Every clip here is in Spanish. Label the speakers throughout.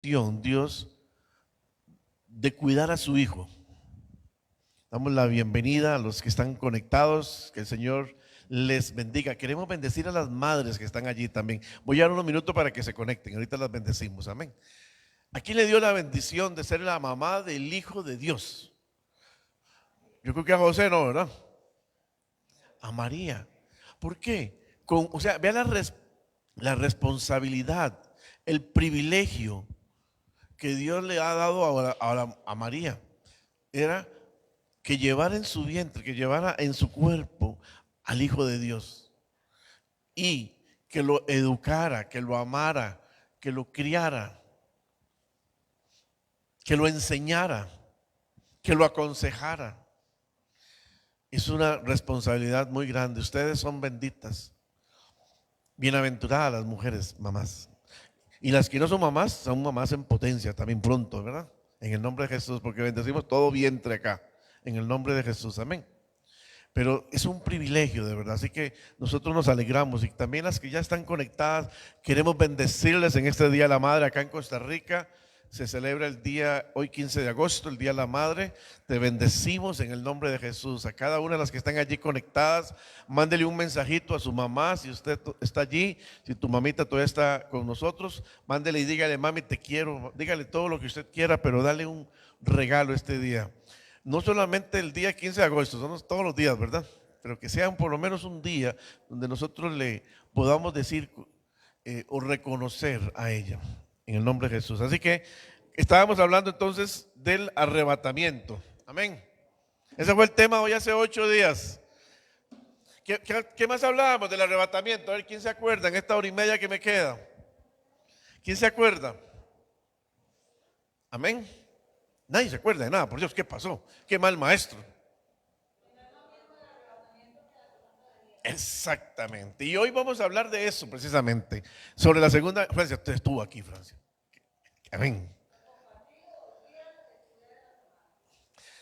Speaker 1: Dios de cuidar a su hijo. Damos la bienvenida a los que están conectados, que el Señor les bendiga. Queremos bendecir a las madres que están allí también. Voy a dar unos minutos para que se conecten, ahorita las bendecimos, amén. Aquí le dio la bendición de ser la mamá del Hijo de Dios. Yo creo que a José no, ¿verdad? A María. ¿Por qué? Vea la responsabilidad, el privilegio que Dios le ha dado a María. Era que llevara en su vientre, que llevara en su cuerpo al Hijo de Dios y que lo educara, que lo amara, que lo criara, que lo enseñara, que lo aconsejara. Es una responsabilidad muy grande. Ustedes son benditas, bienaventuradas las mujeres, mamás. Y las que no son mamás en potencia también pronto, ¿verdad? En el nombre de Jesús, porque bendecimos todo vientre acá, en el nombre de Jesús, amén. Pero es un privilegio, de verdad, así que nosotros nos alegramos y también las que ya están conectadas, queremos bendecirles en este Día de la Madre acá en Costa Rica. Se celebra el día, hoy 15 de agosto, el Día de la Madre. Te bendecimos en el nombre de Jesús. A cada una de las que están allí conectadas, mándele un mensajito a su mamá, si usted está allí, si tu mamita todavía está con nosotros, mándele y dígale: mami, te quiero, dígale todo lo que usted quiera, pero dale un regalo este día. No solamente el día 15 de agosto, son todos los días, ¿verdad? Pero que sean por lo menos un día donde nosotros le podamos decir o reconocer a ella, en el nombre de Jesús. Así que estábamos hablando entonces del arrebatamiento. Amén. Ese fue el tema hoy hace 8 días. ¿Qué más hablábamos del arrebatamiento? A ver, ¿quién se acuerda en esta hora y media que me queda? ¿Quién se acuerda? Amén. Nadie se acuerda de nada, por Dios, ¿qué pasó? Qué mal maestro. Exactamente. Y hoy vamos a hablar de eso precisamente, sobre la segunda. Francia, usted estuvo aquí, Francia. Amén.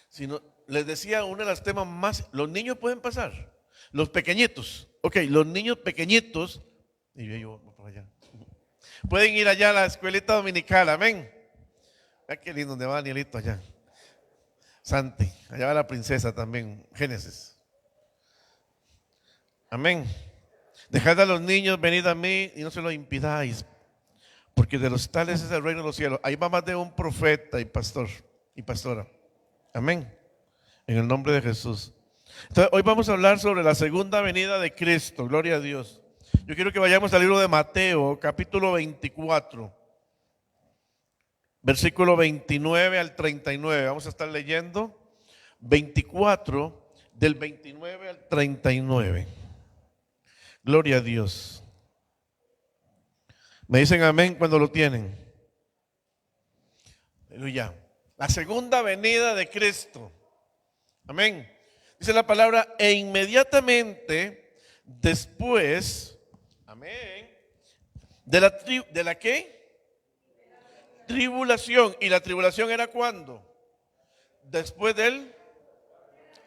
Speaker 1: Si no, les decía, uno de los temas más, los niños pueden pasar, los pequeñitos, ok, los niños pequeñitos, y yo por allá, pueden ir allá a la escuelita dominical, amén. Vea qué lindo, donde va Danielito allá. Santi, allá va la princesa también, Génesis. Amén. Dejad a los niños, venid a mí y no se lo impidáis, porque de los tales es el reino de los cielos. Ahí va más de un profeta y pastor y pastora. Amén. En el nombre de Jesús. Entonces, hoy vamos a hablar sobre la segunda venida de Cristo. Gloria a Dios. Yo quiero que vayamos al libro de Mateo, capítulo 24, versículo 29 al 39. Vamos a estar leyendo 24, del 29 al 39. Gloria a Dios. Me dicen amén cuando lo tienen. Aleluya. La segunda venida de Cristo. Amén. Dice la palabra: e inmediatamente después, amén, de la ¿qué? Tribulación. ¿Y la tribulación era cuándo? Después del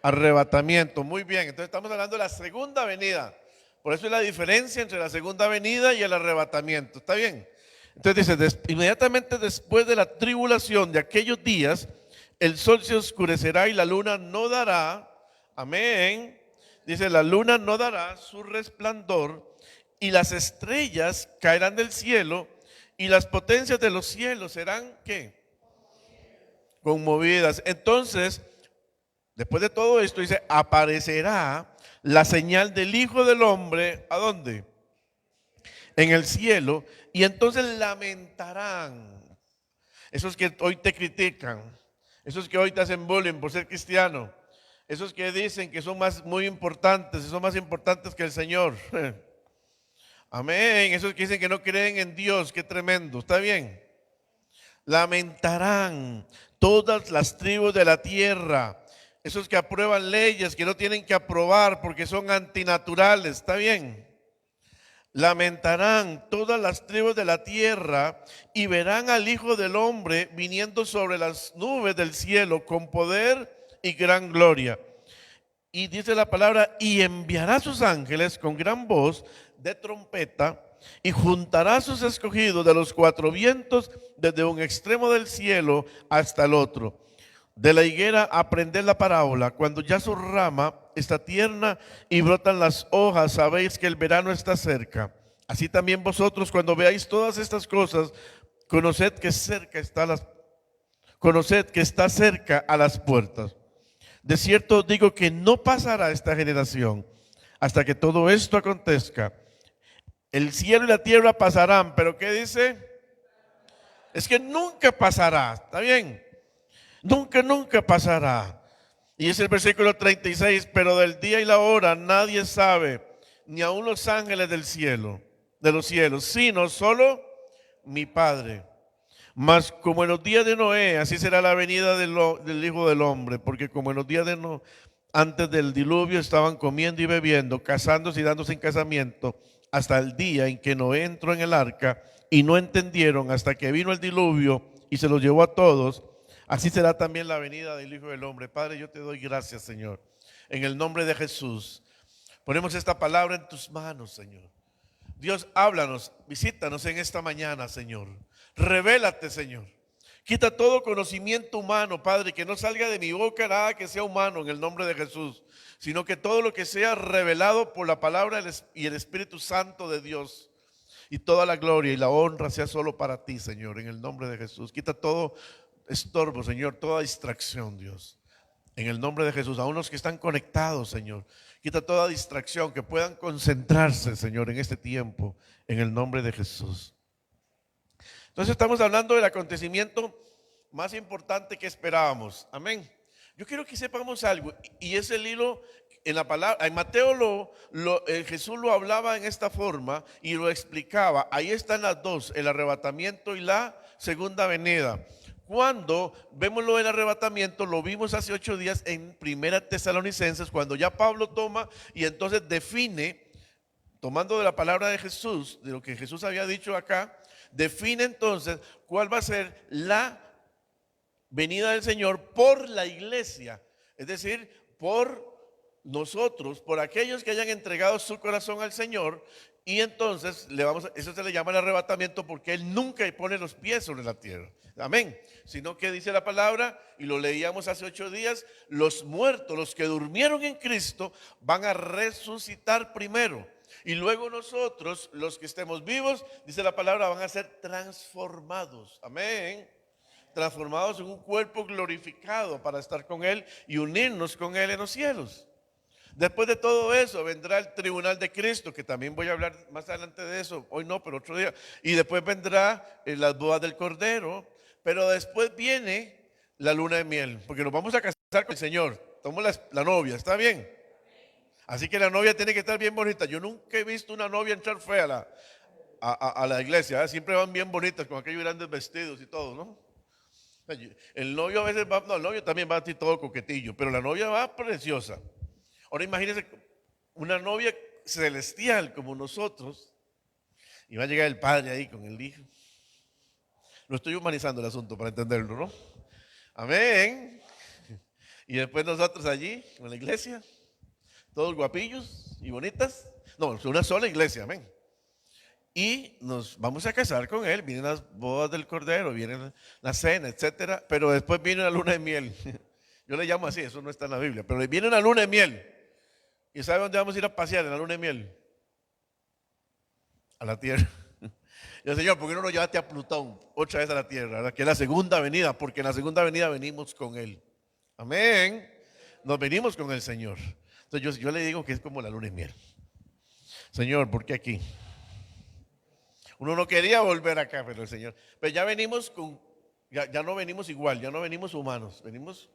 Speaker 1: arrebatamiento. Muy bien, entonces estamos hablando de la segunda venida. Por eso es la diferencia entre la segunda venida y el arrebatamiento. ¿Está bien? Entonces dice: inmediatamente después de la tribulación de aquellos días, el sol se oscurecerá y la luna no dará, amén. Dice: la luna no dará su resplandor y las estrellas caerán del cielo y las potencias de los cielos serán ¿qué? Conmovidas. Entonces, después de todo esto dice: aparecerá la señal del Hijo del Hombre, ¿a dónde? En el cielo, y entonces lamentarán. Esos que hoy te critican, esos que hoy te hacen bullying por ser cristiano, esos que dicen que son muy importantes y son más importantes que el Señor. Amén. Esos que dicen que no creen en Dios, qué tremendo. ¿Está bien? Lamentarán todas las tribus de la tierra. Esos que aprueban leyes que no tienen que aprobar porque son antinaturales. ¿Está bien? Lamentarán todas las tribus de la tierra y verán al Hijo del Hombre viniendo sobre las nubes del cielo con poder y gran gloria. Y dice la palabra: y enviará a sus ángeles con gran voz de trompeta, y juntará a sus escogidos de los cuatro vientos, desde un extremo del cielo hasta el otro. De la higuera aprended la parábola: cuando ya su rama está tierna y brotan las hojas, sabéis que el verano está cerca. Así también vosotros, cuando veáis todas estas cosas, conoced que está cerca a las puertas. De cierto os digo que no pasará esta generación hasta que todo esto acontezca. El cielo y la tierra pasarán, pero ¿qué dice? Es que nunca pasará, ¿está bien? Nunca pasará. Y es el versículo 36, pero del día y la hora nadie sabe, ni aun los ángeles del cielo, de los cielos, sino solo mi Padre. Mas como en los días de Noé, así será la venida del Hijo del Hombre, porque como en los días de Noé, antes del diluvio, estaban comiendo y bebiendo, casándose y dándose en casamiento, hasta el día en que Noé entró en el arca, y no entendieron hasta que vino el diluvio y se los llevó a todos. Así será también la venida del Hijo del Hombre. Padre, yo te doy gracias, Señor, en el nombre de Jesús. Ponemos esta palabra en tus manos, Señor. Dios, háblanos, visítanos en esta mañana, Señor. Revélate, Señor. Quita todo conocimiento humano, Padre, que no salga de mi boca nada que sea humano en el nombre de Jesús, sino que todo lo que sea revelado por la palabra y el Espíritu Santo de Dios. Y toda la gloria y la honra sea solo para ti, Señor, en el nombre de Jesús. Quita todo estorbo, Señor, toda distracción, Dios. En el nombre de Jesús, a unos que están conectados, Señor. Quita toda distracción, que puedan concentrarse, Señor, en este tiempo, en el nombre de Jesús. Entonces estamos hablando del acontecimiento más importante que esperábamos. Amén. Yo quiero que sepamos algo, y es el hilo en la palabra. En Mateo Jesús lo hablaba en esta forma y lo explicaba. Ahí están las dos, el arrebatamiento y la segunda venida. Cuando vemos lo del arrebatamiento, lo vimos hace 8 días en Primera Tesalonicenses, cuando ya Pablo toma y entonces define, tomando de la palabra de Jesús, de lo que Jesús había dicho acá, define entonces cuál va a ser la venida del Señor por la iglesia, es decir, por nosotros, por aquellos que hayan entregado su corazón al Señor. Y entonces eso se le llama el arrebatamiento, porque Él nunca pone los pies sobre la tierra. Amén. Sino que dice la palabra, y lo leíamos hace 8 días, los muertos, los que durmieron en Cristo, van a resucitar primero. Y luego nosotros, los que estemos vivos, dice la palabra, van a ser transformados. Amén. Transformados en un cuerpo glorificado para estar con Él y unirnos con Él en los cielos. Después de todo eso vendrá el tribunal de Cristo, que también voy a hablar más adelante de eso, hoy no, pero otro día. Y después vendrá las bodas del Cordero, pero después viene la luna de miel, porque nos vamos a casar con el Señor. Somos la novia, ¿está bien? Así que la novia tiene que estar bien bonita. Yo nunca he visto una novia entrar fea a la iglesia, ¿eh? Siempre van bien bonitas, con aquellos grandes vestidos y todo, ¿no? El novio a veces va, no, el novio también va así todo coquetillo, pero la novia va preciosa. Ahora imagínense una novia celestial como nosotros, y va a llegar el padre ahí con el hijo. Lo estoy humanizando el asunto para entenderlo, ¿no? Amén. Y después nosotros allí, en la iglesia, todos guapillos y bonitas. No, es una sola iglesia, amén. Y nos vamos a casar con él. Vienen las bodas del Cordero, viene la cena, etcétera. Pero después viene la luna de miel. Yo le llamo así, eso no está en la Biblia. Pero viene una luna de miel. ¿Y sabe dónde vamos a ir a pasear en la luna de miel? A la tierra. Y el Señor, ¿por qué no nos llevaste a Plutón otra vez a la tierra? ¿Verdad? Que es la segunda venida, porque en la segunda venida venimos con Él. Amén. Nos venimos con el Señor. Entonces yo le digo que es como la luna de miel. Señor, ¿por qué aquí? Uno no quería volver acá, pero el Señor. Pero ya venimos ya no venimos igual, ya no venimos humanos, venimos,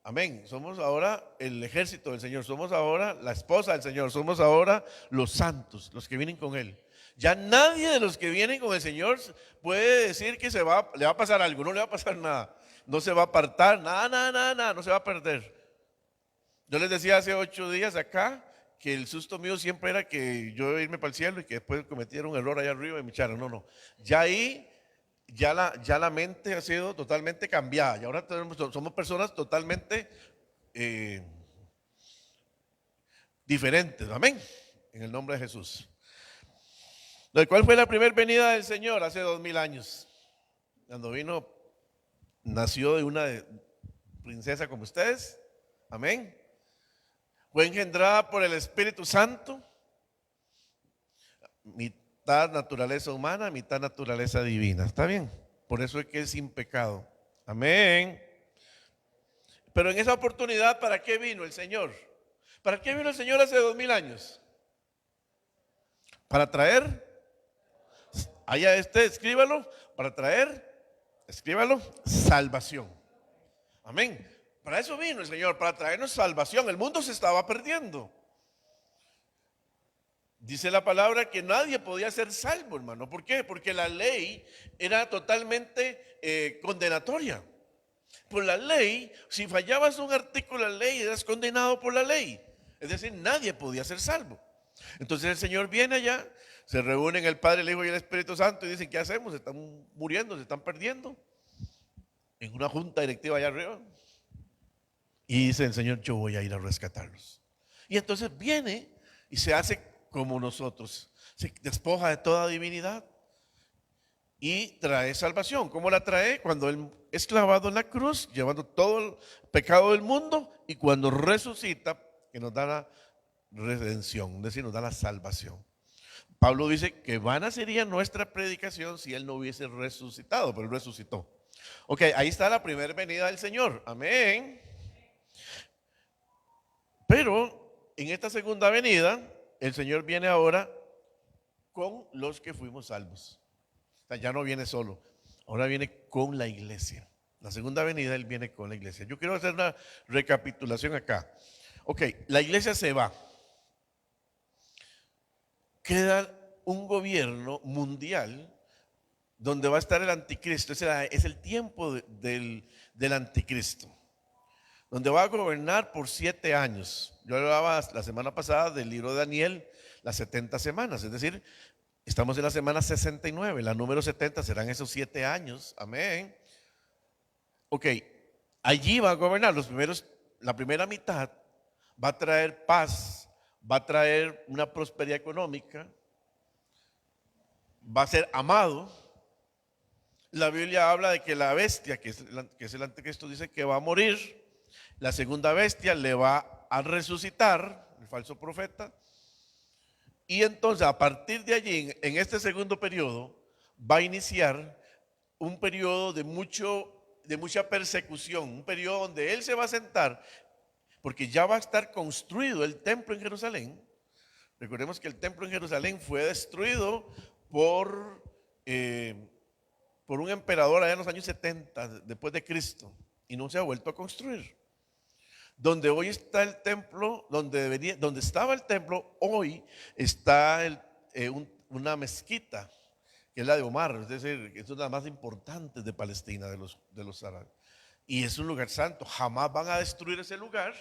Speaker 1: amén. Somos ahora el ejército del Señor, somos ahora la esposa del Señor, somos ahora los santos, los que vienen con Él. Ya nadie de los que vienen con el Señor puede decir que le va a pasar algo, no le va a pasar nada, no se va a apartar, nada, no se va a perder. Yo les decía hace 8 días acá que el susto mío siempre era que yo iba a irme para el cielo y que después cometiera un error allá arriba y me echaran. No. Ya ahí, ya la mente ha sido totalmente cambiada. Y ahora somos personas totalmente diferentes. Amén. En el nombre de Jesús. ¿Cuál fue la primera venida del Señor? Hace 2000 años. Cuando vino, nació de una princesa como ustedes. Amén. Fue engendrada por el Espíritu Santo. Mitad naturaleza humana, mitad naturaleza divina. ¿Está bien? Por eso es que es sin pecado. Amén. Pero en esa oportunidad, ¿para qué vino el Señor? ¿Para qué vino el Señor hace 2000 años? Para traer, allá escríbalo, para traer, escríbalo, salvación. Amén. Para eso vino el Señor, para traernos salvación. El mundo se estaba perdiendo. Dice la palabra que nadie podía ser salvo, hermano. ¿Por qué? Porque la ley era totalmente condenatoria. Por la ley, si fallabas un artículo de la ley, eras condenado por la ley. Es decir, nadie podía ser salvo. Entonces el Señor viene allá, se reúnen el Padre, el Hijo y el Espíritu Santo y dicen, ¿qué hacemos? Se están muriendo, se están perdiendo. En una junta directiva allá arriba. Y dice el Señor, yo voy a ir a rescatarlos. Y entonces viene y se hace como nosotros. Se despoja de toda divinidad y trae salvación. ¿Cómo la trae? Cuando Él es clavado en la cruz, llevando todo el pecado del mundo, y cuando resucita, que nos da la redención, es decir, nos da la salvación. Pablo dice que vana sería nuestra predicación si Él no hubiese resucitado, pero Él resucitó. Ok, ahí está la primera venida del Señor. Amén. Pero en esta segunda venida, el Señor viene ahora con los que fuimos salvos. O sea, ya no viene solo, ahora viene con la iglesia. La segunda venida Él viene con la iglesia. Yo quiero hacer una recapitulación acá. Ok, la iglesia se va. Queda un gobierno mundial donde va a estar el anticristo. Es el tiempo del anticristo, donde va a gobernar por 7 años. Yo hablaba la semana pasada del libro de Daniel, las 70 semanas, es decir, estamos en la semana 69, la número 70 serán esos 7 años, amén. Ok, allí va a gobernar la primera mitad, va a traer paz, va a traer una prosperidad económica, va a ser amado. La Biblia habla de que la bestia, que es el anticristo, dice que va a morir. La segunda bestia le va a resucitar, el falso profeta. Y entonces a partir de allí, en este segundo periodo, va a iniciar un periodo de mucha persecución, un periodo donde él se va a sentar, porque ya va a estar construido el templo en Jerusalén. Recordemos que el templo en Jerusalén fue destruido por un emperador allá en los años 70 después de Cristo, y no se ha vuelto a construir. Donde hoy está el templo, donde estaba el templo, hoy está una mezquita, que es la de Omar, es decir, que es una de las más importantes de Palestina, de los árabes. Y es un lugar santo. Jamás van a destruir ese lugar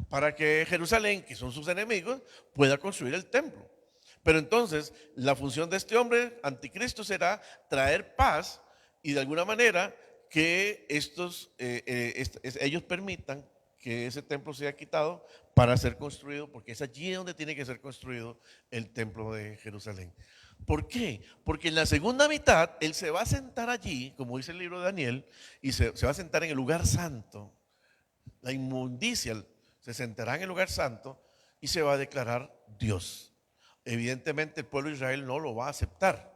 Speaker 1: para que Jerusalén, que son sus enemigos, pueda construir el templo. Pero entonces, la función de este hombre, anticristo, será traer paz y de alguna manera que ellos permitan que ese templo sea quitado para ser construido, porque es allí donde tiene que ser construido el templo de Jerusalén. ¿Por qué? Porque en la segunda mitad él se va a sentar allí, como dice el libro de Daniel, y se va a sentar en el lugar santo. La inmundicia se sentará en el lugar santo y se va a declarar Dios. Evidentemente el pueblo de Israel no lo va a aceptar,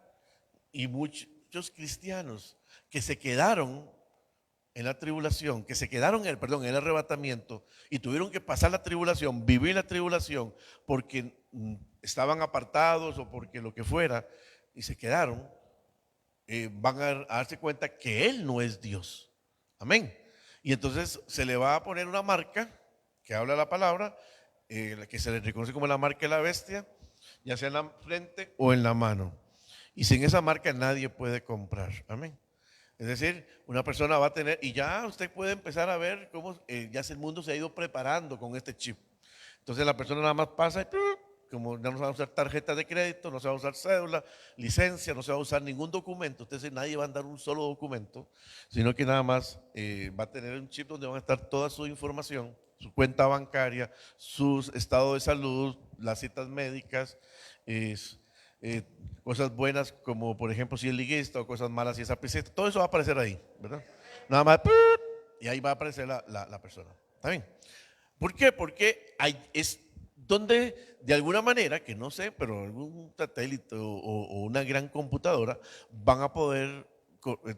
Speaker 1: y muchos cristianos que se quedaron en la tribulación, que se quedaron en el arrebatamiento y tuvieron que pasar la tribulación, vivir la tribulación porque estaban apartados o porque lo que fuera, y se quedaron, van a darse cuenta que Él no es Dios. Amén. Y entonces se le va a poner una marca que habla la palabra, que se le reconoce como la marca de la bestia, ya sea en la frente o en la mano. Y sin esa marca nadie puede comprar. Amén. Es decir, una persona va a tener, y ya usted puede empezar a ver cómo ya el mundo se ha ido preparando con este chip. Entonces la persona nada más pasa y como ya no se va a usar tarjeta de crédito, no se va a usar cédula, licencia, no se va a usar ningún documento. Entonces nadie va a dar un solo documento, sino que nada más va a tener un chip donde van a estar toda su información, su cuenta bancaria, su estado de salud, las citas médicas, cosas buenas como por ejemplo si es liguista o cosas malas si es apicista, todo eso va a aparecer ahí, ¿verdad? Nada más, y ahí va a aparecer la persona. ¿Está bien? ¿Por qué? Porque es donde de alguna manera, que no sé, pero algún satélite o una gran computadora van a poder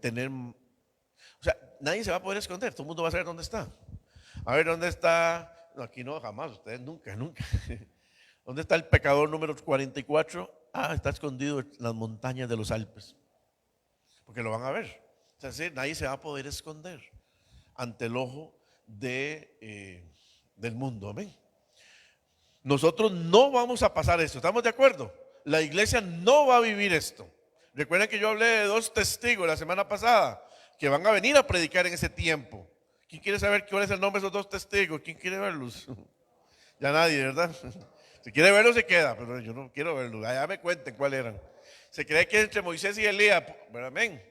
Speaker 1: tener, o sea, nadie se va a poder esconder, todo el mundo va a saber dónde está. A ver, ¿dónde está? No, aquí no, jamás, ustedes nunca, nunca. ¿Dónde está el pecador número 44? Ah, está escondido en las montañas de los Alpes, porque lo van a ver. O sea, sí, nadie se va a poder esconder ante el ojo del mundo, amén. Nosotros no vamos a pasar esto, ¿estamos de acuerdo? La iglesia no va a vivir esto. Recuerden que yo hablé de 2 testigos la semana pasada que van a venir a predicar en ese tiempo. ¿Quién quiere saber cuál es el nombre de esos 2 testigos? ¿Quién quiere verlos? Ya nadie, ¿verdad? Si quiere verlos se queda, pero yo no quiero verlos. Allá me cuenten cuáles eran. Se cree que entre Moisés y Elías, amén.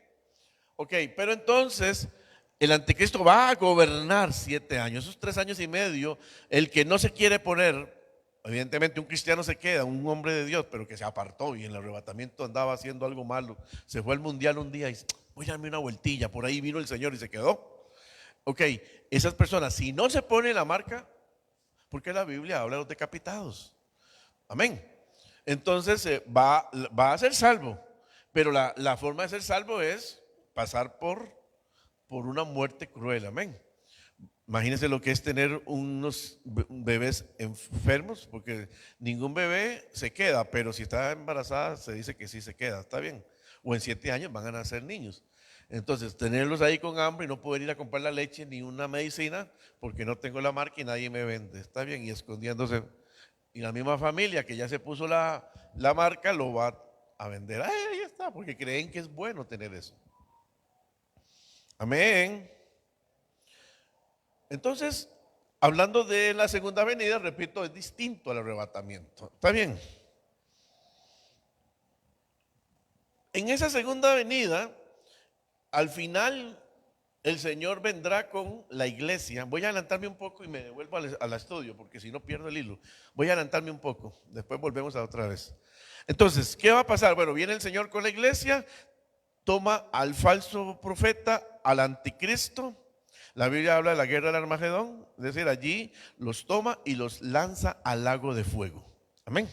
Speaker 1: Ok, pero entonces el anticristo va a gobernar 7 años, esos 3 años y medio. El que no se quiere poner, evidentemente un cristiano se queda, un hombre de Dios, pero que se apartó y en el arrebatamiento andaba haciendo algo malo, se fue al mundial un día y voy a darme una vueltilla, por ahí vino el Señor y se quedó. Ok, esas personas, si no se pone la marca, porque la Biblia habla de los decapitados, amén. Entonces va a ser salvo, pero la forma de ser salvo es pasar por una muerte cruel, amén. Imagínense lo que es tener unos bebés enfermos, porque ningún bebé se queda, pero si está embarazada se dice que sí se queda, está bien. O en 7 años van a nacer niños. Entonces, tenerlos ahí con hambre y no poder ir a comprar la leche ni una medicina porque no tengo la marca y nadie me vende, está bien, y escondiéndose. Y la misma familia que ya se puso la marca lo va a vender. Ay, ahí está, porque creen que es bueno tener eso. Amén. Entonces, hablando de la segunda venida, repito, es distinto al arrebatamiento. ¿Está bien? En esa segunda venida, al final, el Señor vendrá con la iglesia. Voy a adelantarme un poco y me devuelvo al estudio, porque si no pierdo el hilo. Voy a adelantarme un poco, después volvemos a otra vez. Entonces, ¿qué va a pasar? Bueno, viene el Señor con la iglesia, toma al falso profeta, al anticristo. La Biblia habla de la guerra del Armagedón, es decir, allí los toma y los lanza al lago de fuego. Amén.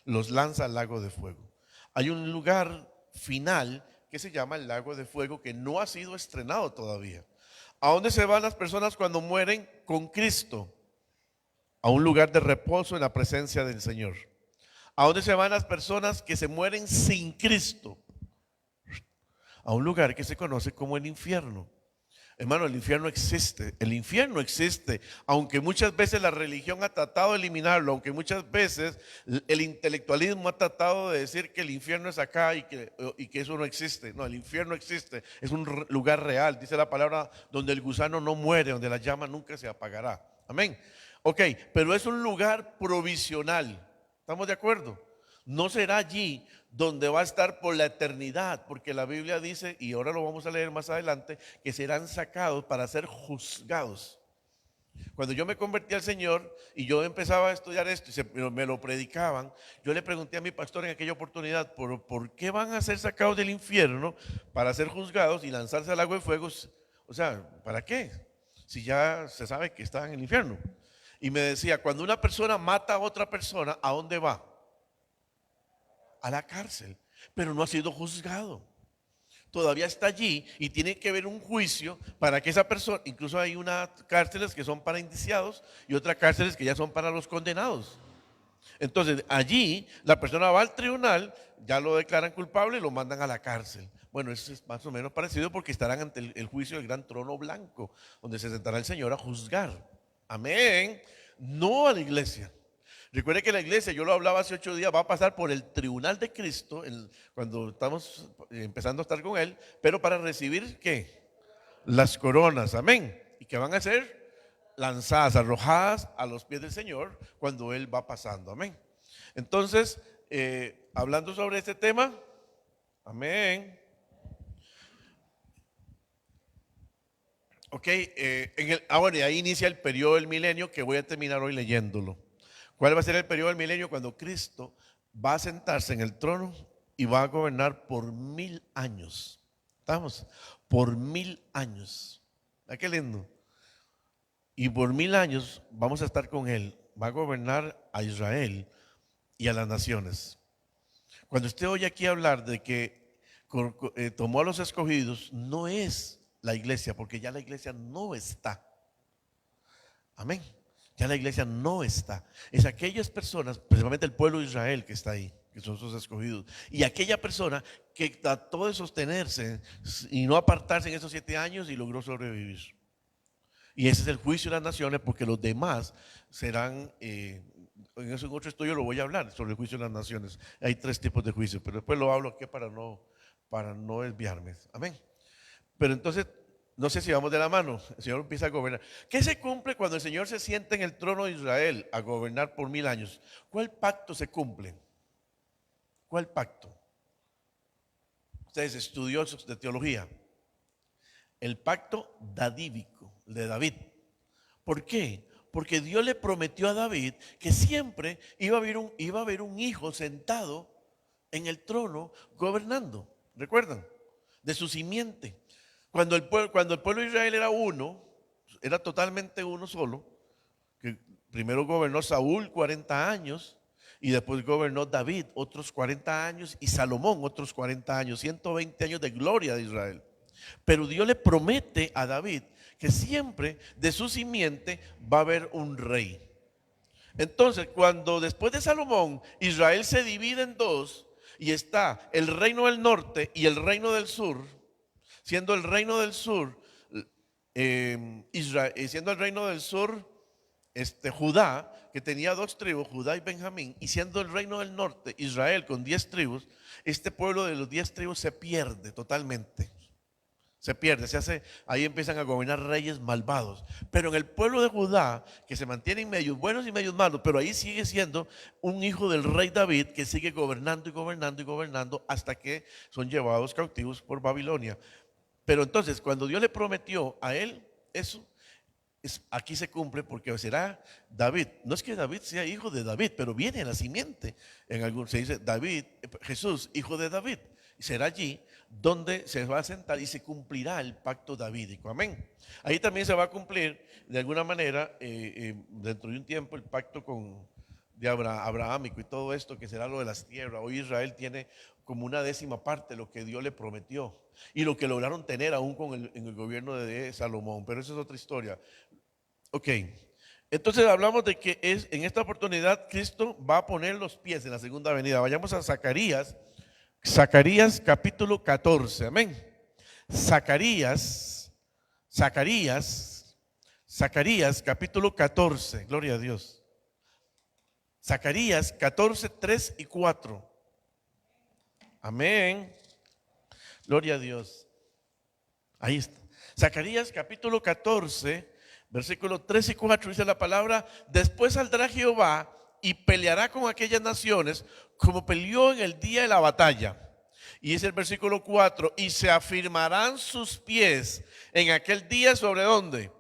Speaker 1: Los lanza al lago de fuego. Hay un lugar final que se llama el lago de fuego que no ha sido estrenado todavía. ¿A dónde se van las personas cuando mueren con Cristo? A un lugar de reposo en la presencia del Señor. ¿A dónde se van las personas que se mueren sin Cristo? A un lugar que se conoce como el infierno. Hermano, el infierno existe, aunque muchas veces la religión ha tratado de eliminarlo, aunque muchas veces el intelectualismo ha tratado de decir que el infierno es acá y que eso no existe. No, el infierno existe, es un lugar real, dice la palabra, donde el gusano no muere, donde la llama nunca se apagará. Amén. Ok, pero es un lugar provisional, ¿estamos de acuerdo? No será allí donde va a estar por la eternidad, porque la Biblia dice, y ahora lo vamos a leer más adelante, que serán sacados para ser juzgados. Cuando yo me convertí al Señor y yo empezaba a estudiar esto y me lo predicaban, yo le pregunté a mi pastor en aquella oportunidad, ¿por qué van a ser sacados del infierno para ser juzgados y lanzarse al lago de fuego? O sea, ¿para qué? Si ya se sabe que están en el infierno. Y me decía, cuando una persona mata a otra persona, ¿a dónde va? A la cárcel, pero no ha sido juzgado. Todavía está allí y tiene que haber un juicio para que esa persona, incluso hay unas cárceles que son para indiciados y otras cárceles que ya son para los condenados. Entonces allí la persona va al tribunal, ya lo declaran culpable y lo mandan a la cárcel. Bueno, eso es más o menos parecido porque estarán ante el juicio del gran trono blanco, donde se sentará el Señor a juzgar. Amén. No a la iglesia. Recuerde que la iglesia, yo lo hablaba hace 8 días, va a pasar por el tribunal de Cristo cuando estamos empezando a estar con Él, pero para recibir ¿qué? Las coronas, amén. Y que van a ser lanzadas, arrojadas a los pies del Señor cuando Él va pasando, amén. Entonces, hablando sobre este tema, amén. Ok, bueno, y ahí inicia el periodo del milenio que voy a terminar hoy leyéndolo. ¿Cuál va a ser el periodo del milenio? Cuando Cristo va a sentarse en el trono y va a gobernar por 1000 años. ¿Estamos? Por 1000 años. ¿Ah, qué lindo? Y por 1000 años vamos a estar con él. Va a gobernar a Israel y a las naciones. Cuando usted oye aquí hablar de que tomó a los escogidos, no es la iglesia, porque ya la iglesia no está. Amén. Ya la iglesia no está. Es aquellas personas, principalmente el pueblo de Israel que está ahí, que son sus escogidos. Y aquella persona que trató de sostenerse y no apartarse en esos 7 años y logró sobrevivir. Y ese es el juicio de las naciones, porque los demás serán, en otro estudio lo voy a hablar sobre el juicio de las naciones. Hay 3 tipos de juicios, pero después lo hablo aquí para no desviarme. Amén. Pero entonces, no sé si vamos de la mano. El Señor empieza a gobernar. ¿Qué se cumple cuando el Señor se sienta en el trono de Israel a gobernar por 1000 años? ¿Cuál pacto se cumple? ¿Cuál pacto? Ustedes estudiosos de teología. El pacto davídico de David. ¿Por qué? Porque Dios le prometió a David que siempre iba a haber un hijo sentado en el trono gobernando. ¿Recuerdan? De su simiente. Cuando el pueblo de Israel era uno, era totalmente uno solo, que primero gobernó Saúl 40 años y después gobernó David otros 40 años y Salomón otros 40 años, 120 años de gloria de Israel. Pero Dios le promete a David que siempre de su simiente va a haber un rey. Entonces, cuando después de Salomón, Israel se divide en 2 y está el reino del norte y el reino del sur, siendo el reino del sur Judá, que tenía 2 tribus, Judá y Benjamín, y siendo el reino del norte Israel con 10 tribus, este pueblo de los 10 tribus se pierde totalmente. Se pierde, ahí empiezan a gobernar reyes malvados. Pero en el pueblo de Judá, que se mantienen medios buenos y medios malos, pero ahí sigue siendo un hijo del rey David que sigue gobernando y gobernando y gobernando hasta que son llevados cautivos por Babilonia. Pero entonces, cuando Dios le prometió a él eso, aquí se cumple, porque será David. No es que David sea hijo de David, pero viene en la simiente. Se dice David, Jesús, hijo de David. Y será allí donde se va a sentar y se cumplirá el pacto davídico. Amén. Ahí también se va a cumplir de alguna manera dentro de un tiempo el pacto de abrahámico y todo esto, que será lo de las tierras. Hoy Israel tiene como una 10ª parte de lo que Dios le prometió y lo que lograron tener aún en el gobierno de Salomón, pero eso es otra historia. Ok, entonces hablamos de que en esta oportunidad Cristo va a poner los pies en la segunda venida. Vayamos a Zacarías capítulo 14, amén. Zacarías capítulo 14, gloria a Dios. Zacarías 14, 3 y 4. Amén. Gloria a Dios. Ahí está. Zacarías capítulo 14, versículos 3 y 4 dice la palabra: después saldrá Jehová y peleará con aquellas naciones como peleó en el día de la batalla. Y es el versículo 4: y se afirmarán sus pies en aquel día sobre ¿dónde?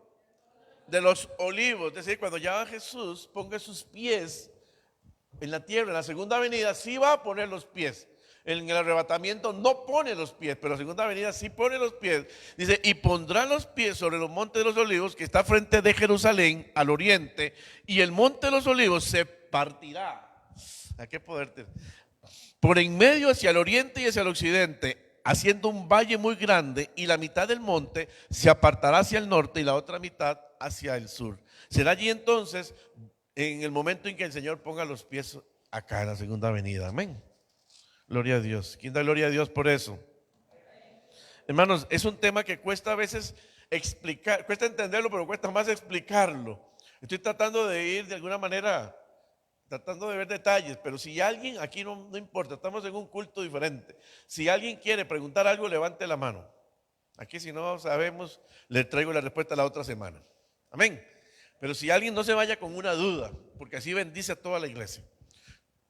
Speaker 1: De los olivos. Es decir, cuando ya Jesús ponga sus pies en la tierra, en la segunda venida, sí va a poner los pies. En el arrebatamiento no pone los pies, pero en la segunda venida sí pone los pies. Dice: y pondrá los pies sobre los montes de los olivos, que está frente de Jerusalén al oriente, y el monte de los olivos se partirá. ¿A qué poder tener? Por en medio hacia el oriente y hacia el occidente, haciendo un valle muy grande, y la mitad del monte se apartará hacia el norte y la otra mitad hacia el sur. Será allí entonces, en el momento en que el Señor ponga los pies acá en la segunda venida. Amén. Gloria a Dios. ¿Quién da gloria a Dios por eso? Hermanos, es un tema que cuesta a veces explicar, cuesta entenderlo, pero cuesta más explicarlo. Estoy tratando de ir de alguna manera, tratando de ver detalles, pero si alguien, aquí no importa, estamos en un culto diferente. Si alguien quiere preguntar algo, levante la mano. Aquí, si no sabemos, le traigo la respuesta la otra semana. Amén. Pero si alguien, no se vaya con una duda, porque así bendice a toda la iglesia.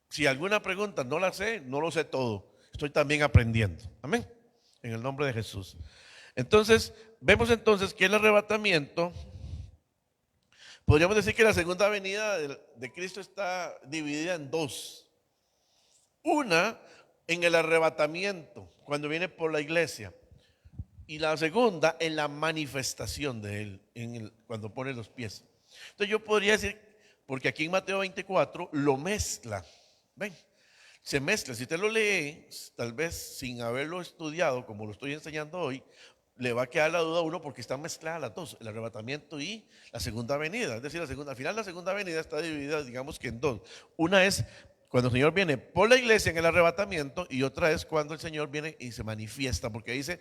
Speaker 1: Si alguna pregunta no la sé, no lo sé todo. Estoy también aprendiendo. Amén. En el nombre de Jesús. Entonces, vemos entonces que el arrebatamiento, podríamos decir que la segunda venida de Cristo está dividida en 2. Una en el arrebatamiento, cuando viene por la iglesia. Y la segunda en la manifestación de Él, cuando pone los pies. Entonces yo podría decir, porque aquí en Mateo 24 lo mezcla. ¿Ven? Se mezcla. Si usted lo lee, tal vez sin haberlo estudiado, como lo estoy enseñando hoy, le va a quedar la duda a uno porque están mezcladas las dos, el arrebatamiento y la segunda venida. Es decir, al final la segunda venida está dividida, digamos que en dos. Una es cuando el Señor viene por la iglesia en el arrebatamiento, y otra es cuando el Señor viene y se manifiesta, porque dice,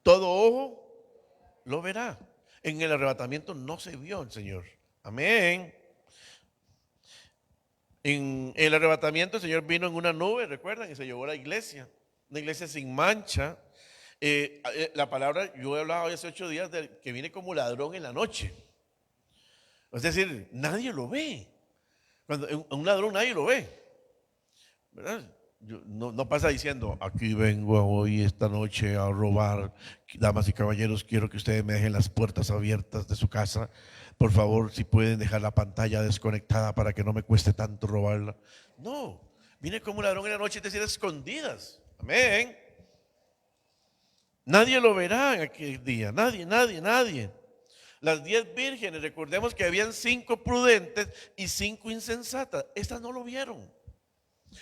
Speaker 1: todo ojo lo verá. En el arrebatamiento no se vio el Señor. Amén. En el arrebatamiento el Señor vino en una nube, recuerdan, y se llevó a la iglesia. Una iglesia sin mancha. La palabra, yo he hablado hace 8 días de que viene como ladrón en la noche. Es decir, nadie lo ve. Cuando un ladrón nadie lo ve, ¿verdad? No pasa diciendo, aquí vengo hoy esta noche a robar. Damas y caballeros, quiero que ustedes me dejen las puertas abiertas de su casa. Por favor, si pueden dejar la pantalla desconectada para que no me cueste tanto robarla. No, viene como un ladrón en la noche, es decir, escondidas. Amén. Nadie lo verá en aquel día, nadie. Las 10 vírgenes, recordemos que habían 5 prudentes y 5 insensatas. Estas no lo vieron.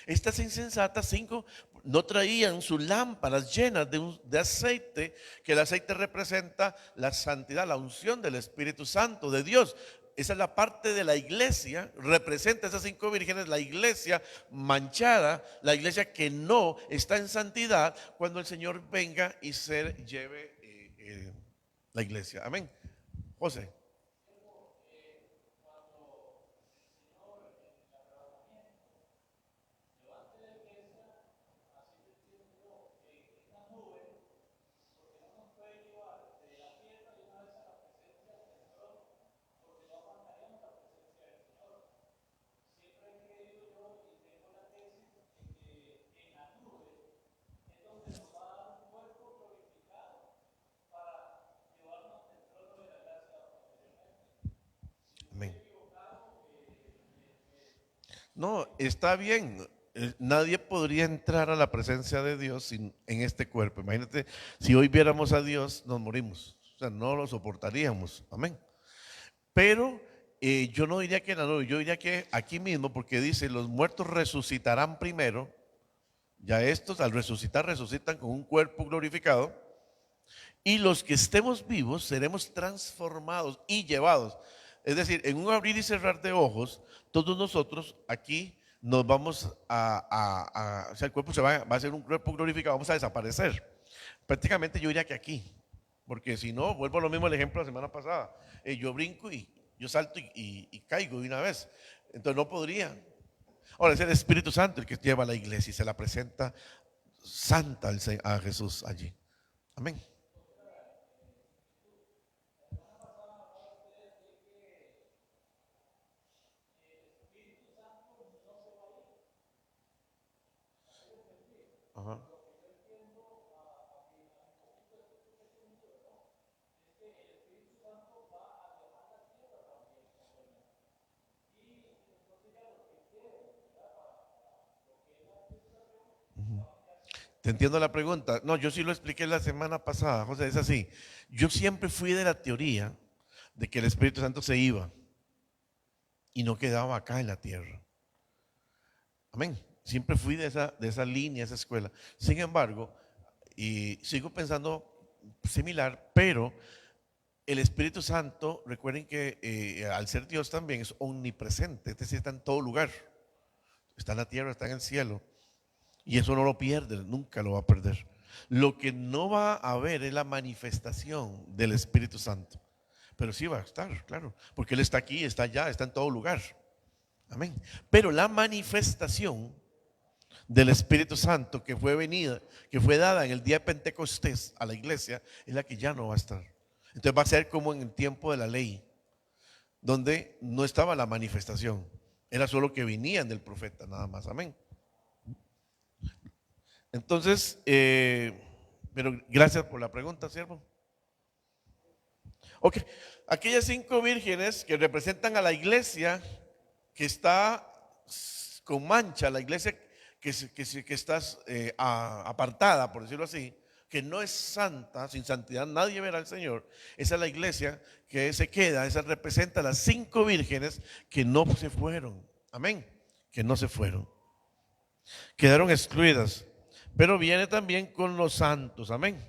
Speaker 1: Estas insensatas 5 no traían sus lámparas llenas de aceite, que el aceite representa la santidad, la unción del Espíritu Santo de Dios. Esa es la parte de la iglesia, representa esas 5 vírgenes, la iglesia manchada, la iglesia que no está en santidad cuando el Señor venga y se lleve la iglesia. Amén. José. Amén. No, está bien. Nadie podría entrar a la presencia de Dios en este cuerpo. Imagínate, si hoy viéramos a Dios, nos morimos. O sea, no lo soportaríamos. Amén. Pero yo no diría que en la nube, yo diría que aquí mismo, porque dice, los muertos resucitarán primero. Ya estos al resucitar, resucitan con un cuerpo glorificado. Y los que estemos vivos seremos transformados y llevados. Es decir, en un abrir y cerrar de ojos, todos nosotros aquí nos vamos o sea, el cuerpo va a ser un cuerpo glorificado, vamos a desaparecer. Prácticamente yo diría que aquí, porque si no, vuelvo a lo mismo el ejemplo de la semana pasada. Yo brinco y yo salto y caigo de una vez. Entonces no podría. Ahora es el Espíritu Santo el que lleva a la iglesia y se la presenta santa a Jesús allí. Amén. Ajá. Te entiendo la pregunta. No, yo sí lo expliqué la semana pasada, José, es así. Yo siempre fui de la teoría de que el Espíritu Santo se iba y no quedaba acá en la tierra. Amén. Siempre fui de esa línea, esa escuela. Sin embargo, y sigo pensando similar, pero el Espíritu Santo, recuerden que al ser Dios también es omnipresente, es decir, está en todo lugar. Está en la tierra, está en el cielo. Y eso no lo pierde, nunca lo va a perder. Lo que no va a haber es la manifestación del Espíritu Santo. Pero sí va a estar, claro, porque Él está aquí, está allá, está en todo lugar. Amén. Pero la manifestación del Espíritu Santo que fue venida, que fue dada en el día de Pentecostés a la iglesia, es la que ya no va a estar. Entonces va a ser como en el tiempo de la ley, donde no estaba la manifestación, era solo que venían del profeta nada más. Amén. Entonces, pero gracias por la pregunta, siervo. Ok, aquellas 5 vírgenes que representan a la iglesia que está con mancha, la iglesia que estás apartada, por decirlo así, que no es santa, sin santidad nadie verá al Señor. Esa es la iglesia que se queda, esa representa a las 5 vírgenes que no se fueron. Amén. Que no se fueron. Quedaron excluidas. Pero viene también con los santos. Amén.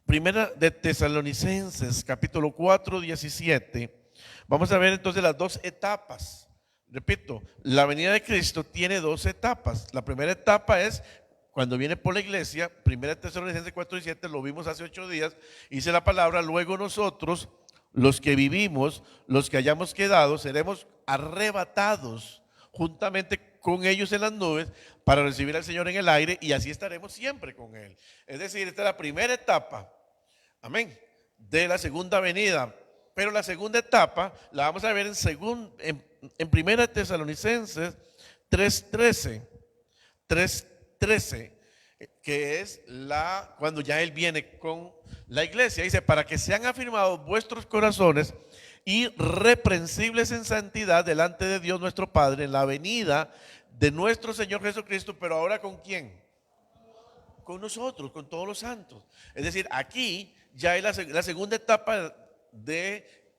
Speaker 1: Primera de Tesalonicenses, capítulo 4, 17. Vamos a ver entonces las 2 etapas. Repito, la venida de Cristo tiene 2 etapas. La primera etapa es cuando viene por la iglesia. Primera de Tesalonicenses 4, 17, lo vimos hace 8 días. Dice la palabra: luego nosotros, los que vivimos, los que hayamos quedado, seremos arrebatados juntamente con ellos en las nubes para recibir al Señor en el aire, y así estaremos siempre con Él. Es decir, esta es la primera etapa, amén, de la segunda venida. Pero la segunda etapa la vamos a ver en Primera Tesalonicenses 3:13, 3:13, que es cuando ya Él viene con la iglesia. Dice: para que sean afirmados vuestros corazones irreprensibles en santidad delante de Dios nuestro Padre en la venida de nuestro Señor Jesucristo. Pero ahora, ¿con quién? Con nosotros, con todos los santos. Es decir, aquí ya es la segunda etapa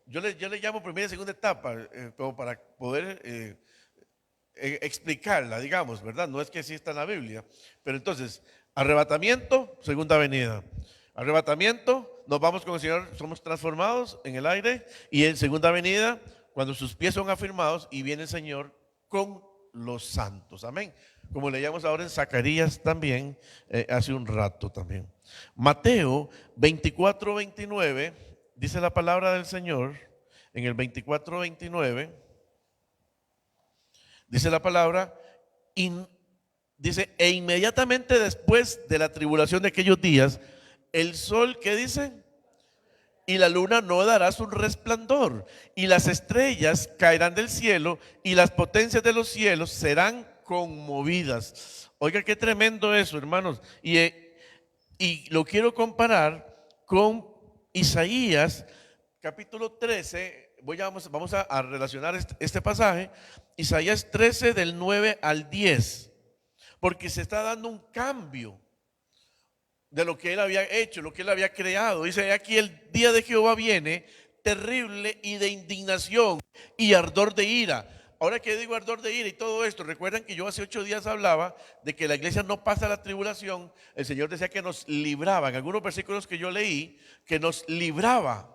Speaker 1: yo le llamo primera y segunda etapa, como para poder explicarla, digamos, ¿verdad? No es que exista en la Biblia. Pero entonces, arrebatamiento, segunda venida. Arrebatamiento, nos vamos con el Señor, somos transformados en el aire. Y en segunda venida, cuando sus pies son afirmados y viene el Señor con los santos. Amén. Como leíamos ahora en Zacarías también, hace un rato también. Mateo 24, 29, dice la palabra del Señor, en el 24, 29, dice la palabra, dice: e inmediatamente después de la tribulación de aquellos días, el sol, ¿qué dice? Y la luna no dará su resplandor, y las estrellas caerán del cielo, y las potencias de los cielos serán conmovidas. Oiga, qué tremendo eso, hermanos. Y lo quiero comparar con Isaías capítulo 13. Vamos a relacionar este pasaje. Isaías 13 del 9 al 10. Porque se está dando un cambio de lo que él había hecho, lo que él había creado. Dice: aquí el día de Jehová viene terrible y de indignación y ardor de ira. Ahora que digo ardor de ira y todo esto, recuerdan que yo hace 8 días hablaba de que la iglesia no pasa la tribulación. El Señor decía que nos libraba, en algunos versículos que yo leí, que nos libraba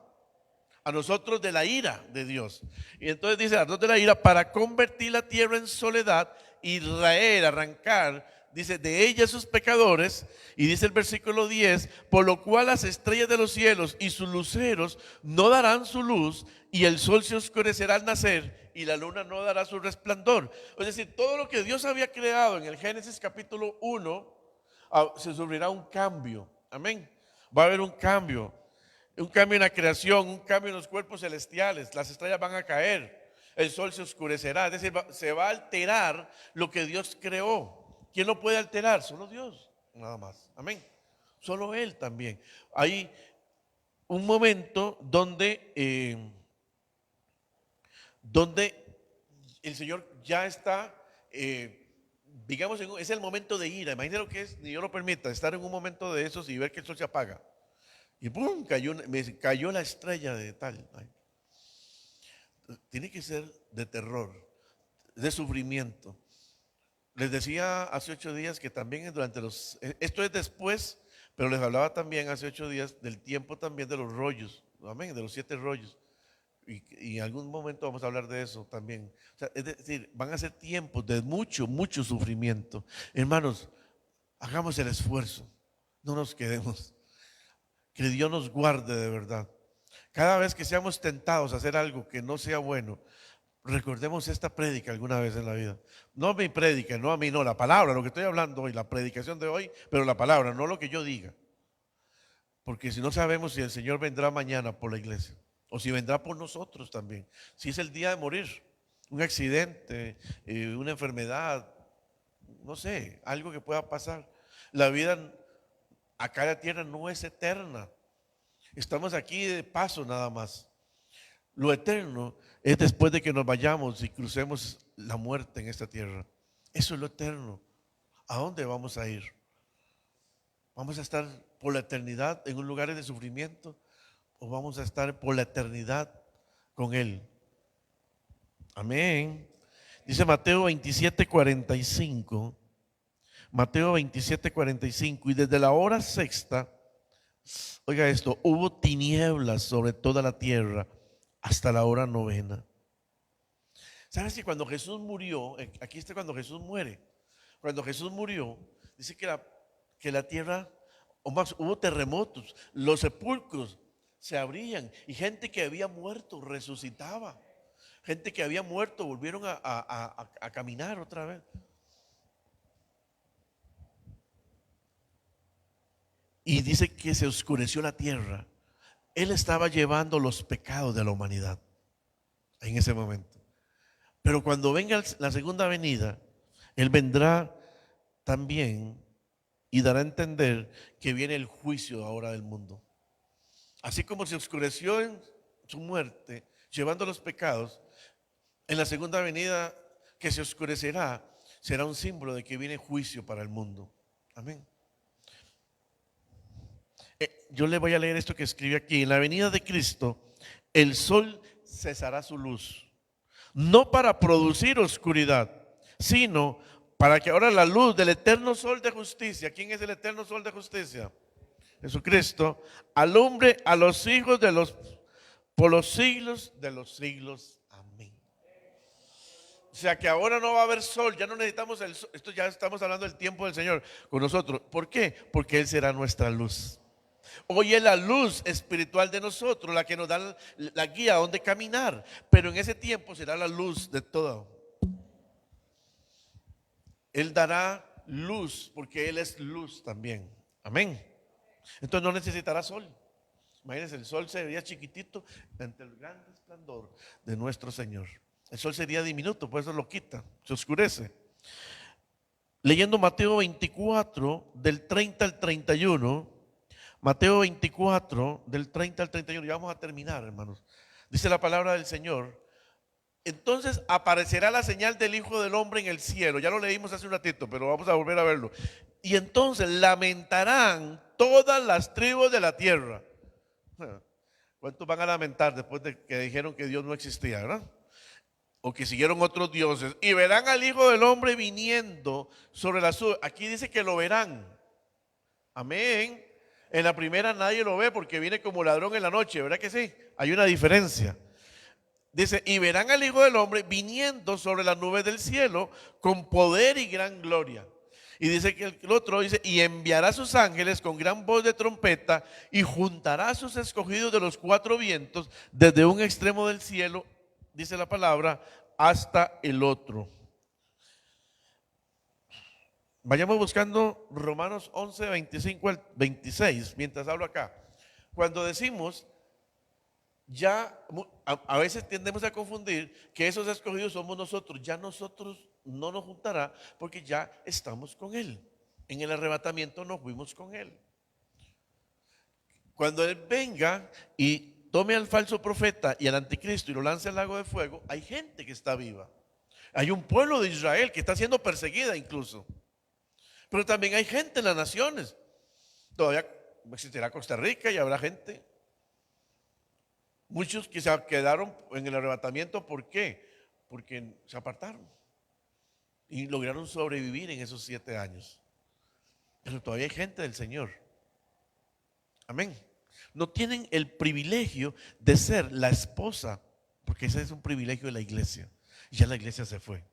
Speaker 1: a nosotros de la ira de Dios. Y entonces dice: ardor de la ira, para convertir la tierra en soledad y raer, arrancar, dice, de ella sus pecadores. Y dice el versículo 10: por lo cual las estrellas de los cielos y sus luceros no darán su luz, y el sol se oscurecerá al nacer, y la luna no dará su resplandor. Es decir, todo lo que Dios había creado en el Génesis capítulo 1, se sufrirá un cambio. Amén. Va a haber un cambio en la creación, un cambio en los cuerpos celestiales. Las estrellas van a caer, el sol se oscurecerá. Es decir, se va a alterar lo que Dios creó. ¿Quién lo puede alterar? Solo Dios, nada más. Amén. Solo Él también. Hay un momento donde el Señor ya está, digamos, es el momento de ira. Imagínate lo que es, ni Dios lo permita, estar en un momento de esos y ver que el sol se apaga. Y ¡pum! Me cayó la estrella de tal. Ay. Tiene que ser de terror, de sufrimiento. Les decía hace 8 días que también esto es después, pero les hablaba también hace 8 días del tiempo también de los rollos, amén, de los 7 rollos. Y en algún momento vamos a hablar de eso también. O sea, es decir, van a ser tiempos de mucho, mucho sufrimiento. Hermanos, hagamos el esfuerzo, no nos quedemos. Que Dios nos guarde de verdad. Cada vez que seamos tentados a hacer algo que no sea bueno, recordemos esta prédica alguna vez en la vida. No mi prédica, no a mí, no, la palabra, lo que estoy hablando hoy, la predicación de hoy, pero la palabra, no lo que yo diga. Porque si no sabemos si el Señor vendrá mañana por la iglesia, o si vendrá por nosotros también. Si es el día de morir, un accidente, una enfermedad, no sé, algo que pueda pasar. La vida acá en la tierra no es eterna. Estamos aquí de paso nada más. Lo eterno es después de que nos vayamos y crucemos la muerte en esta tierra. Eso es lo eterno. ¿A dónde vamos a ir? ¿Vamos a estar por la eternidad en un lugar de sufrimiento o vamos a estar por la eternidad con Él? Amén. Dice Mateo 27:45. Mateo 27:45. Y desde la hora sexta, oiga esto, hubo tinieblas sobre toda la tierra hasta la hora novena. ¿Sabes que cuando Jesús murió, aquí está cuando Jesús muere, cuando Jesús murió, dice que la tierra, o más, hubo terremotos, los sepulcros se abrían y gente que había muerto resucitaba, gente que había muerto volvieron a caminar otra vez. Y dice que se oscureció la tierra. Él estaba llevando los pecados de la humanidad en ese momento. Pero cuando venga la segunda venida, Él vendrá también y dará a entender que viene el juicio ahora del mundo. Así como se oscureció en su muerte, llevando los pecados, en la segunda venida que se oscurecerá, será un símbolo de que viene juicio para el mundo. Amén. Yo le voy a leer esto que escribe aquí. En la venida de Cristo, el sol cesará su luz, no para producir oscuridad, sino para que ahora la luz del eterno sol de justicia, ¿quién es el eterno sol de justicia? Jesucristo, alumbre a los hijos de los por los siglos de los siglos. Amén. O sea que ahora no va a haber sol, ya no necesitamos el sol. Esto ya estamos hablando del tiempo del Señor con nosotros. ¿Por qué? Porque Él será nuestra luz. Hoy es la luz espiritual de nosotros la que nos da la guía a dónde caminar, pero en ese tiempo será la luz de todo. Él dará luz porque Él es luz también. Amén. Entonces no necesitará sol. Imagínense, el sol sería chiquitito ante el gran resplandor de nuestro Señor. El sol sería diminuto, por eso lo quita, se oscurece. Leyendo Mateo 24, del 30 al 31. Mateo 24, del 30 al 31. Ya vamos a terminar, hermanos. Dice la palabra del Señor. Entonces aparecerá la señal del Hijo del Hombre en el cielo. Ya lo leímos hace un ratito, pero vamos a volver a verlo. Y entonces lamentarán todas las tribus de la tierra. ¿Cuántos van a lamentar después de que dijeron que Dios no existía, verdad? O que siguieron otros dioses. Y verán al Hijo del Hombre viniendo sobre las nubes. Aquí dice que lo verán. Amén. En la primera nadie lo ve porque viene como ladrón en la noche, ¿verdad que sí? Hay una diferencia. Dice, y verán al Hijo del Hombre viniendo sobre las nubes del cielo con poder y gran gloria. Y dice que el otro dice, y enviará a sus ángeles con gran voz de trompeta y juntará a sus escogidos de los cuatro vientos desde un extremo del cielo, dice la palabra, hasta el otro. Vayamos buscando Romanos 11, 25 al 26, mientras hablo acá. Cuando decimos, ya a veces tendemos a confundir que esos escogidos somos nosotros. Ya nosotros no nos juntará porque ya estamos con Él. En el arrebatamiento nos fuimos con Él. Cuando Él venga y tome al falso profeta y al anticristo y lo lance al lago de fuego, hay gente que está viva. Hay un pueblo de Israel que está siendo perseguida incluso. Pero también hay gente en las naciones. Todavía existirá Costa Rica y habrá gente. Muchos que se quedaron en el arrebatamiento, ¿por qué? Porque se apartaron y lograron sobrevivir en esos 7 años. Pero todavía hay gente del Señor. Amén. No tienen el privilegio de ser la esposa, porque ese es un privilegio de la iglesia. Ya la iglesia se fue.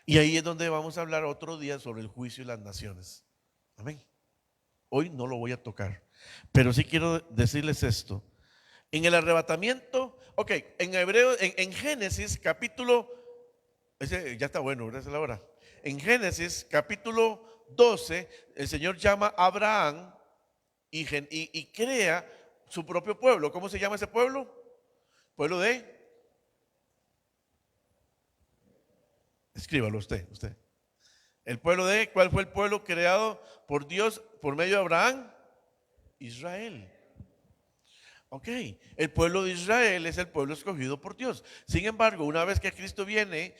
Speaker 1: Y ahí es donde vamos a hablar otro día sobre el juicio y las naciones. Amén. Hoy no lo voy a tocar, pero sí quiero decirles esto. En el arrebatamiento, ok, en Hebreo, en Génesis capítulo, ese ya está bueno, ¿verdad? Es la hora. En Génesis capítulo 12, el Señor llama a Abraham y crea su propio pueblo. ¿Cómo se llama ese pueblo? Pueblo de... Escríbalo usted. El pueblo de, ¿cuál fue el pueblo creado por Dios por medio de Abraham? Israel. Ok, el pueblo de Israel es el pueblo escogido por Dios. Sin embargo, una vez que Cristo viene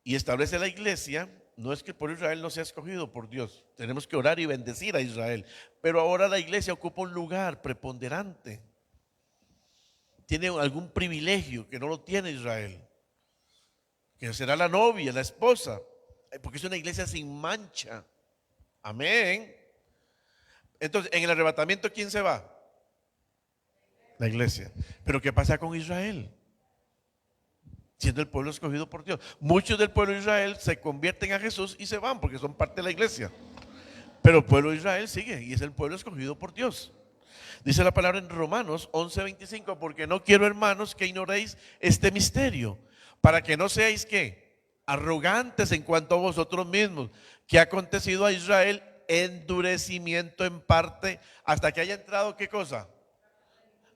Speaker 1: y establece la iglesia, no es que el pueblo de Israel no sea escogido por Dios. Tenemos que orar y bendecir a Israel. Pero ahora la iglesia ocupa un lugar preponderante. Tiene algún privilegio que no lo tiene Israel, que será la novia, la esposa, porque es una iglesia sin mancha. Amén. Entonces, en el arrebatamiento, ¿quién se va? La iglesia. Pero ¿qué pasa con Israel? Siendo el pueblo escogido por Dios. Muchos del pueblo de Israel se convierten a Jesús y se van porque son parte de la iglesia. Pero el pueblo de Israel sigue y es el pueblo escogido por Dios. Dice la palabra en Romanos 11:25, porque no quiero, hermanos, que ignoréis este misterio, para que no seáis ¿qué? Arrogantes en cuanto a vosotros mismos, que ha acontecido a Israel endurecimiento en parte hasta que haya entrado ¿qué cosa?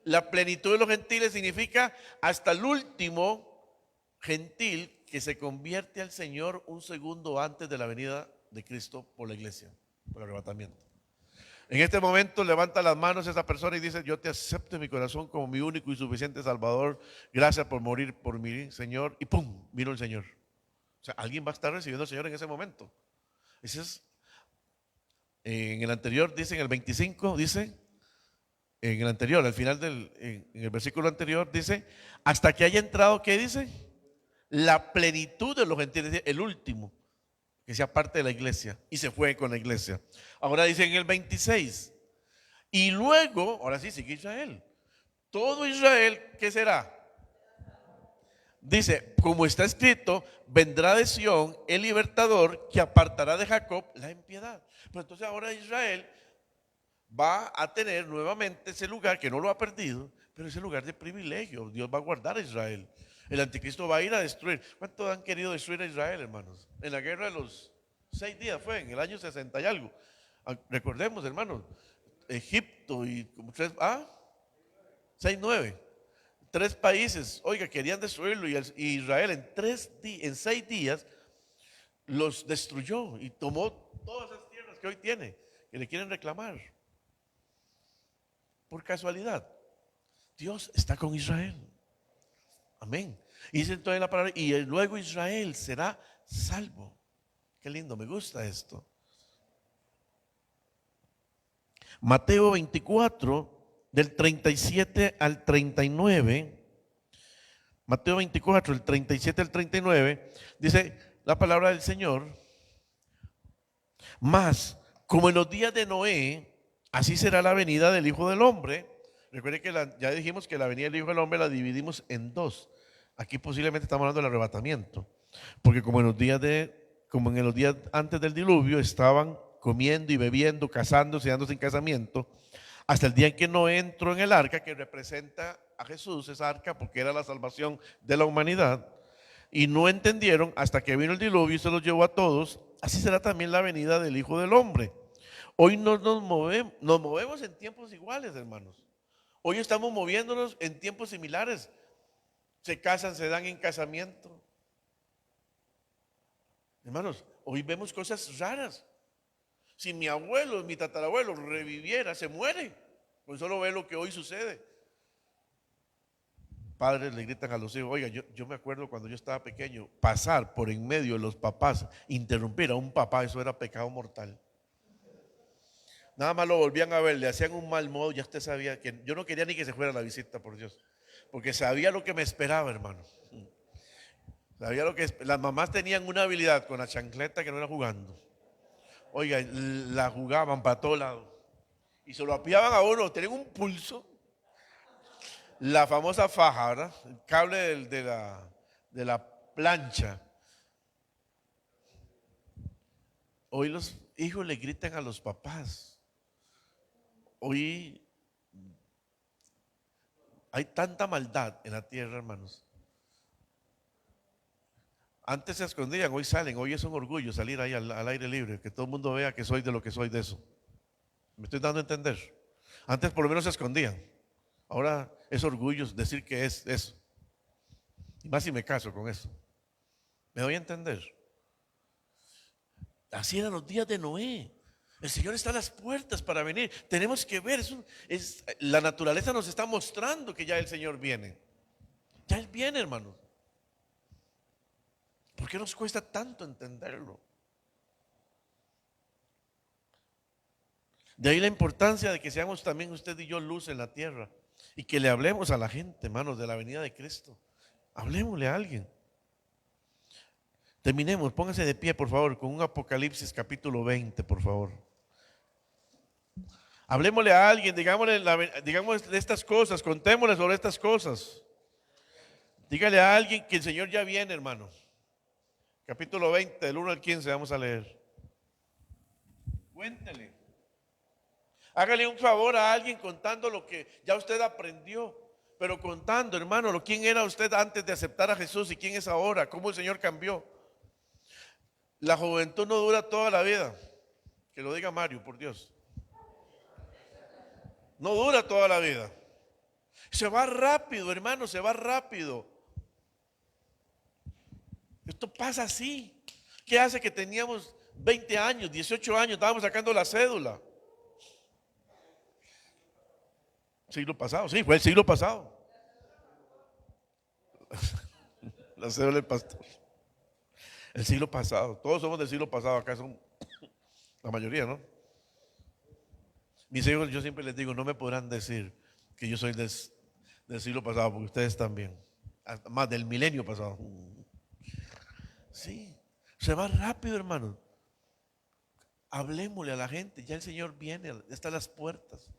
Speaker 1: La plenitud de los gentiles significa hasta el último gentil que se convierte al Señor un segundo antes de la venida de Cristo por la iglesia, por el arrebatamiento. En este momento levanta las manos esa persona y dice: yo te acepto en mi corazón como mi único y suficiente Salvador. Gracias por morir por mí, Señor. Y ¡pum! Vino el Señor. O sea, alguien va a estar recibiendo al Señor en ese momento. Ese es, en el anterior dice, en el 25 dice, en el anterior, al final en el versículo anterior dice, hasta que haya entrado, ¿qué dice? La plenitud de los gentiles, el último que sea parte de la iglesia, y se fue con la iglesia. Ahora dice en el 26, y luego, ahora sí sigue Israel. Todo Israel, ¿qué será? Dice, como está escrito, vendrá de Sión el libertador que apartará de Jacob la impiedad. Pero entonces ahora Israel va a tener nuevamente ese lugar que no lo ha perdido, pero ese lugar de privilegio. Dios va a guardar a Israel. El anticristo va a ir a destruir. ¿Cuántos han querido destruir a Israel, hermanos? En la guerra de los 6 días fue, en el año 60 y algo. Recordemos, hermanos, Egipto y como 6, 9. 3 países, oiga, querían destruirlo, y Israel en 6 días los destruyó y tomó todas esas tierras que hoy tiene, que le quieren reclamar. Por casualidad, Dios está con Israel. Amén. Y dice entonces la palabra, y luego Israel será salvo. Qué lindo, me gusta esto. Mateo 24, del 37 al 39. Mateo 24, del 37 al 39, dice la palabra del Señor: mas, como en los días de Noé, así será la venida del Hijo del Hombre. Recuerde que ya dijimos que la venida del Hijo del Hombre la dividimos en dos. Aquí posiblemente estamos hablando del arrebatamiento, porque como en los días antes del diluvio estaban comiendo y bebiendo, casándose y dándose en casamiento, hasta el día en que Noé entró en el arca, que representa a Jesús, esa arca, porque era la salvación de la humanidad, y no entendieron hasta que vino el diluvio y se los llevó a todos. Así será también la venida del Hijo del Hombre. Hoy nos movemos en tiempos iguales, hermanos. Hoy estamos moviéndonos en tiempos similares. Se casan, se dan en casamiento. Hermanos, hoy vemos cosas raras. Si mi abuelo, mi tatarabuelo reviviera, se muere. Pues solo ve lo que hoy sucede. Padres le gritan a los hijos: oiga, yo me acuerdo cuando yo estaba pequeño, pasar por en medio de los papás, interrumpir a un papá, eso era pecado mortal. Nada más lo volvían a ver, le hacían un mal modo, ya usted sabía que yo no quería ni que se fuera a la visita, por Dios, porque sabía lo que me esperaba, hermano. Sabía lo que las mamás tenían una habilidad con la chancleta que no era jugando. Oiga, la jugaban para todos lados y se lo apiaban a uno, tenían un pulso. La famosa faja, ¿verdad? El cable de la plancha. Hoy los hijos le gritan a los papás. Hoy hay tanta maldad en la tierra, hermanos. Antes se escondían, hoy salen. Hoy es un orgullo salir ahí al aire libre, que todo el mundo vea que soy de lo que soy de eso. ¿Me estoy dando a entender? Antes por lo menos se escondían. Ahora es orgullo decir que es eso. Y más si me caso con eso. ¿Me doy a entender? Así eran los días de Noé. El Señor está a las puertas para venir. Tenemos que ver, la naturaleza nos está mostrando que ya el Señor viene. Ya Él viene, hermano. ¿Por qué nos cuesta tanto entenderlo? De ahí la importancia de que seamos también usted y yo luz en la tierra y que le hablemos a la gente, hermanos, de la venida de Cristo. Hablemosle a alguien. Terminemos, póngase de pie, por favor, con un Apocalipsis capítulo 20, por favor. Hablemosle a alguien, digamos de estas cosas, contémosle sobre estas cosas. Dígale a alguien que el Señor ya viene, hermano. Capítulo 20, del 1 al 15, vamos a leer. Cuéntele. Hágale un favor a alguien contando lo que ya usted aprendió, pero contando, hermano, quién era usted antes de aceptar a Jesús y quién es ahora, cómo el Señor cambió. La juventud no dura toda la vida. Que lo diga Mario, por Dios. No dura toda la vida. Se va rápido, hermano, se va rápido. Esto pasa así. ¿Qué hace que teníamos 20 años, 18 años, estábamos sacando la cédula? Siglo pasado, sí, fue el siglo pasado. La cédula del pastor. El siglo pasado, todos somos del siglo pasado, acá son la mayoría, ¿no? Mis hijos, yo siempre les digo, no me podrán decir que yo soy del siglo pasado, porque ustedes también, más del milenio pasado. Sí, se va rápido, hermano. Hablemosle a la gente, ya el Señor viene, ya está a las puertas.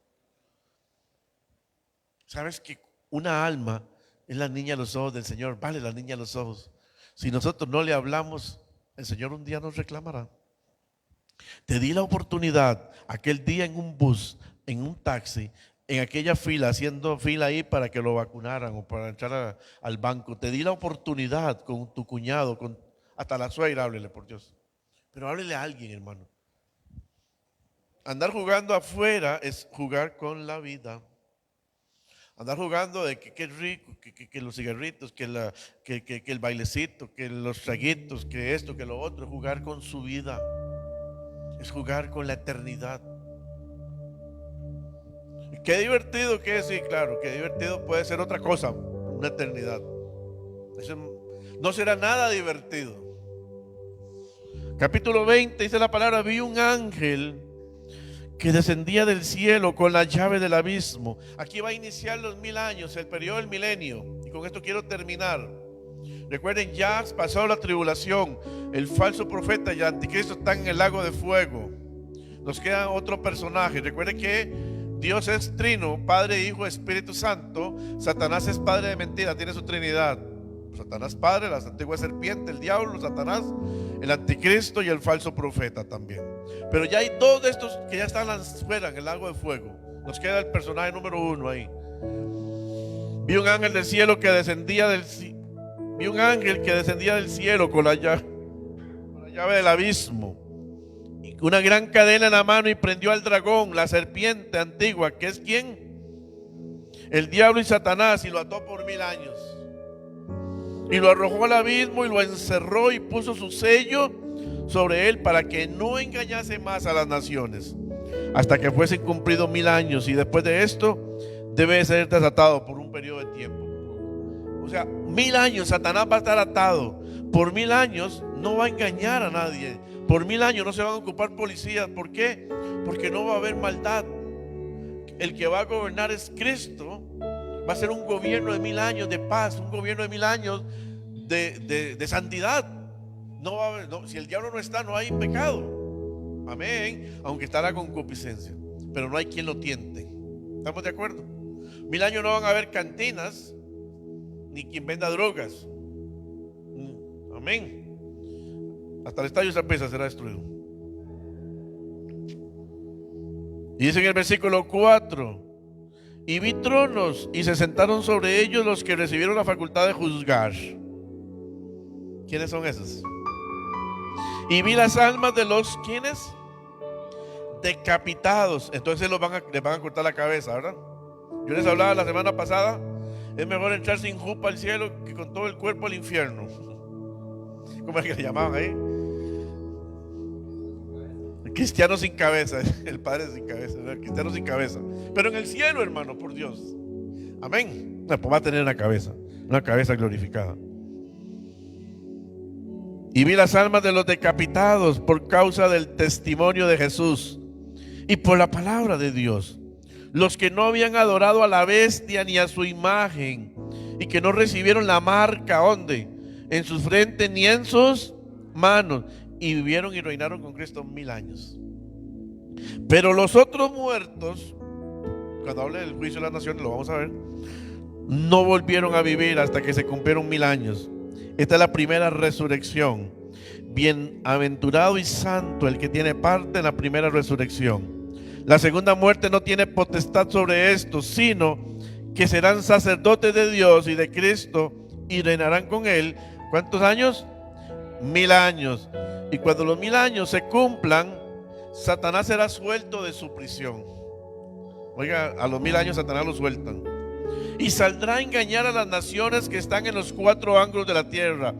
Speaker 1: ¿Sabes que una alma es la niña a los ojos del Señor? Vale la niña a los ojos. Si nosotros no le hablamos, el Señor un día nos reclamará. Te di la oportunidad aquel día en un bus, en un taxi, en aquella fila, haciendo fila ahí para que lo vacunaran o para entrar al banco. Te di la oportunidad con tu cuñado, hasta la suegra, háblele por Dios. Pero háblele a alguien, hermano. Andar jugando afuera es jugar con la vida. Andar jugando de que es rico, que los cigarritos, que el bailecito, que los traguitos, que esto, que lo otro, es jugar con su vida. Es jugar con la eternidad. Qué divertido que es, sí, claro, qué divertido puede ser otra cosa, una eternidad. Eso no será nada divertido. Capítulo 20 dice la palabra: vi un ángel que descendía del cielo con la llave del abismo. Aquí va a iniciar los 1000 años, el periodo del milenio. Y con esto quiero terminar. Recuerden, ya pasó la tribulación. El falso profeta y el anticristo están en el lago de fuego. Nos queda otro personaje. Recuerden que Dios es trino, Padre, Hijo, Espíritu Santo. Satanás es padre de mentira, tiene su trinidad. Satanás padre, la antigua serpiente, el diablo, Satanás, el anticristo y el falso profeta también. Pero ya hay dos de estos que ya están fuera en el lago de fuego. Nos queda el personaje número 1 ahí. Vi un ángel del cielo que descendía del cielo con la llave del abismo, y una gran cadena en la mano, y prendió al dragón, la serpiente antigua, que es ¿quién? El diablo y Satanás, y lo ató por 1000 años. Y lo arrojó al abismo y lo encerró y puso su sello sobre él para que no engañase más a las naciones hasta que fuesen cumplidos 1000 años. Y después de esto debe ser desatado por un periodo de tiempo. O sea, 1000 años Satanás va a estar atado. Por 1000 años no va a engañar a nadie. Por 1000 años no se van a ocupar policías. ¿Por qué? Porque no va a haber maldad. El que va a gobernar es Cristo. Va a ser un gobierno de 1000 años de paz, un gobierno de 1000 años de santidad. No va a haber, si el diablo no está, no hay pecado. Amén. Aunque está la concupiscencia, pero no hay quien lo tiente. ¿Estamos de acuerdo? 1000 años no van a haber cantinas ni quien venda drogas. Amén. Hasta el estadio de Zapesa será destruido. Y dice en el versículo 4: y vi tronos y se sentaron sobre ellos los que recibieron la facultad de juzgar. ¿Quiénes son esos? Y vi las almas de los, ¿quiénes? Decapitados. Entonces les van a cortar la cabeza, ¿verdad? Yo les hablaba la semana pasada, es mejor entrar sin jupa al cielo que con todo el cuerpo al infierno. ¿Cómo es que le llamaban ahí? El cristiano sin cabeza, el padre sin cabeza, el cristiano sin cabeza. Pero en el cielo, hermano, por Dios. Amén. Pues va a tener una cabeza glorificada. Y vi las almas de los decapitados por causa del testimonio de Jesús y por la palabra de Dios, los que no habían adorado a la bestia ni a su imagen, y que no recibieron la marca, ¿dónde? En sus frentes ni en sus manos, y vivieron y reinaron con Cristo 1000 años. Pero los otros muertos, cuando hable del juicio de las naciones, lo vamos a ver, no volvieron a vivir hasta que se cumplieron 1000 años. Esta es la primera resurrección. Bienaventurado y santo el que tiene parte en la primera resurrección. La segunda muerte no tiene potestad sobre esto, sino que serán sacerdotes de Dios y de Cristo y reinarán con él. ¿Cuántos años? 1000 años. Y cuando los 1000 años se cumplan, Satanás será suelto de su prisión. Oiga, a los 1000 años Satanás lo sueltan. Y saldrá a engañar a las naciones que están en los 4 ángulos de la tierra,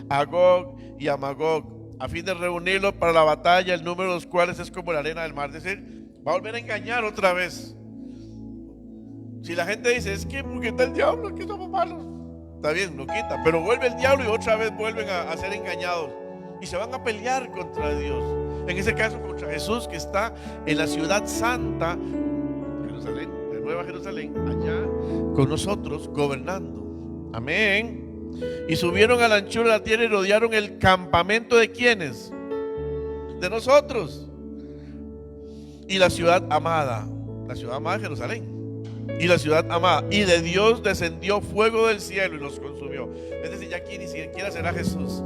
Speaker 1: a Gog y a Magog, a fin de reunirlos para la batalla, el número de los cuales es como la arena del mar. Es decir, va a volver a engañar otra vez. Si la gente dice, es que porque está el diablo, es que somos malos, está bien, lo quita, pero vuelve el diablo y otra vez vuelven a ser engañados y se van a pelear contra Dios. En ese caso contra Jesús, que está en la ciudad santa, Jerusalén, la Nueva Jerusalén, allá con nosotros gobernando. Amén. Y subieron a la anchura de la tierra y rodearon el campamento de ¿quiénes? De nosotros. Y la ciudad amada de Jerusalén. Y la ciudad amada. Y de Dios descendió fuego del cielo y los consumió. Es decir, ya aquí ni siquiera será Jesús.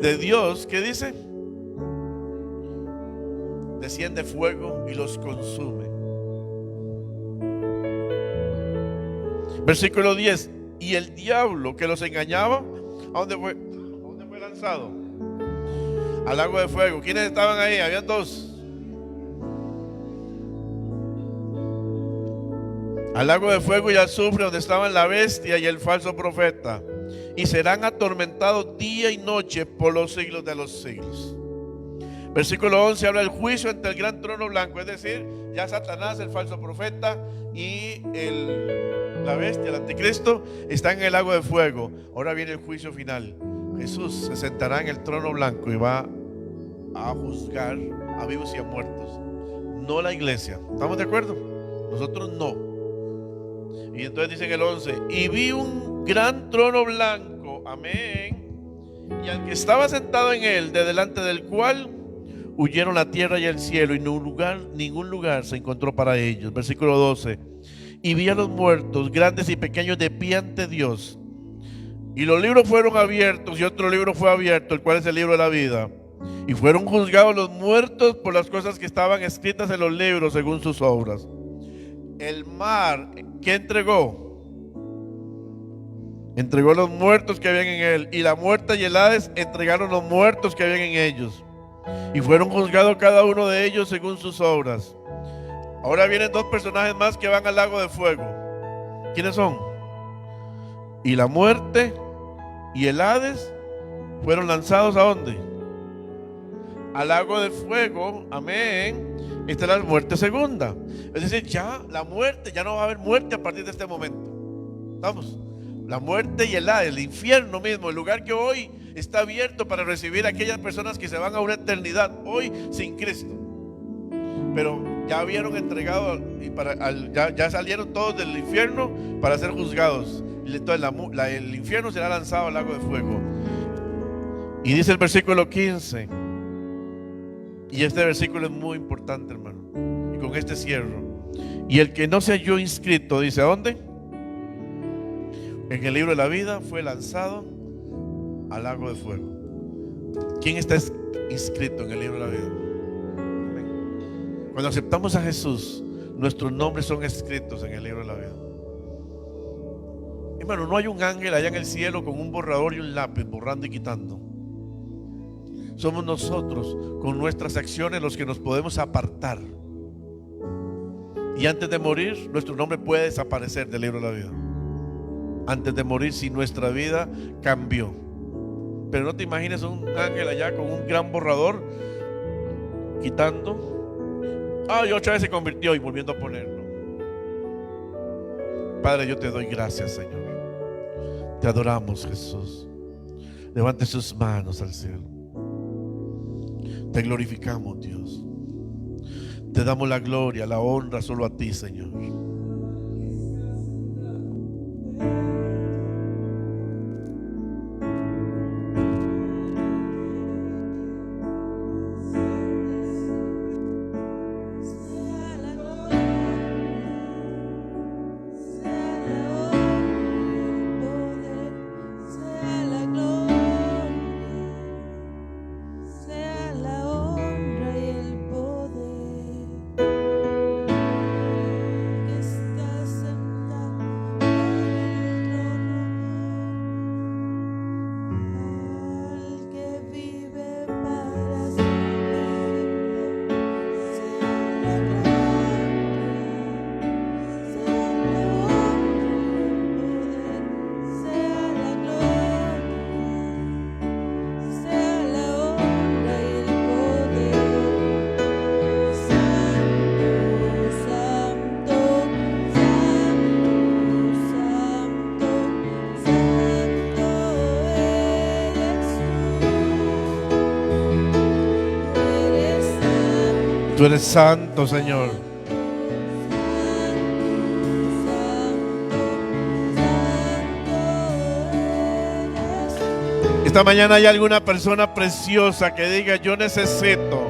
Speaker 1: De Dios, ¿qué dice? Desciende fuego y los consume. Versículo 10. Y el diablo que los engañaba, ¿a dónde fue? ¿A dónde fue lanzado? Al lago de fuego. ¿Quiénes estaban ahí? Habían 2. Al lago de fuego y azufre, donde estaban la bestia y el falso profeta, y serán atormentados día y noche por los siglos de los siglos. Versículo 11 habla del juicio ante el gran trono blanco, es decir, ya Satanás, el falso profeta y la bestia, el anticristo, están en el lago de fuego. Ahora viene el juicio final. Jesús se sentará en el trono blanco y va a juzgar a vivos y a muertos, no la iglesia. ¿Estamos de acuerdo? Nosotros no. Y entonces dice en el 11, y vi un gran trono blanco, amén, y al que estaba sentado en él, de delante del cual huyeron la tierra y el cielo, y ningún lugar se encontró para ellos. Versículo 12, y vi a los muertos, grandes y pequeños, de pie ante Dios, y los libros fueron abiertos, y otro libro fue abierto, el cual es el libro de la vida, y fueron juzgados los muertos por las cosas que estaban escritas en los libros según sus obras. El mar, ¿qué entregó? Entregó los muertos que habían en él, y la muerte y el Hades entregaron los muertos que habían en ellos, y fueron juzgados cada uno de ellos según sus obras. Ahora vienen 2 personajes más que van al lago de fuego. ¿Quiénes son? Y la muerte y el Hades fueron lanzados ¿a dónde? Al lago de fuego, amén. Esta es la muerte segunda. Es decir, ya la muerte, ya no va a haber muerte a partir de este momento. ¿Estamos? La muerte y el Hades, el infierno mismo, el lugar que hoy está abierto para recibir a aquellas personas que se van a una eternidad hoy sin Cristo. Pero ya habían entregado y ya salieron todos del infierno para ser juzgados. Entonces el infierno será lanzado al lago de fuego. Y dice el versículo 15. Y este versículo es muy importante, hermano. Y con este cierro. Y el que no se halló inscrito, dice, ¿a dónde? En el libro de la vida fue lanzado al lago de fuego. ¿Quién está inscrito en el libro de la vida? Cuando aceptamos a Jesús, nuestros nombres son escritos en el libro de la vida. Hermano, no hay un ángel allá en el cielo con un borrador y un lápiz borrando y quitando. Somos nosotros con nuestras acciones los que nos podemos apartar. Y antes de morir, nuestro nombre puede desaparecer del libro de la vida. Antes de morir, si nuestra vida cambió. Pero no te imagines un ángel allá con un gran borrador quitando. Y otra vez se convirtió y volviendo a ponerlo. Padre, yo te doy gracias, Señor. Te adoramos, Jesús. Levante sus manos al cielo. Te glorificamos, Dios. Te damos la gloria, la honra solo a ti, Señor. Tú eres santo, Señor. Esta mañana hay alguna persona preciosa que diga: yo necesito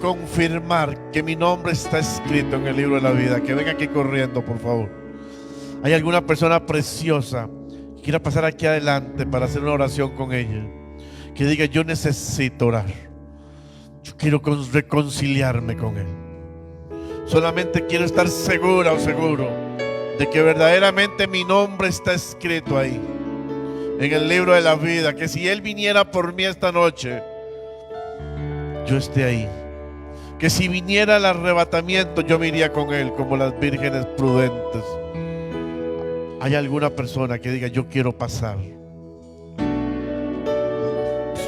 Speaker 1: confirmar que mi nombre está escrito en el libro de la vida. Que venga aquí corriendo, por favor. Hay alguna persona preciosa que quiera pasar aquí adelante para hacer una oración con ella. Que diga: yo necesito orar. Yo quiero reconciliarme con Él. Solamente quiero estar segura o seguro de que verdaderamente mi nombre está escrito ahí, en el libro de la vida. Que si Él viniera por mí esta noche, yo esté ahí. Que si viniera el arrebatamiento, yo me iría con Él como las vírgenes prudentes. ¿Hay alguna persona que diga: yo quiero pasar?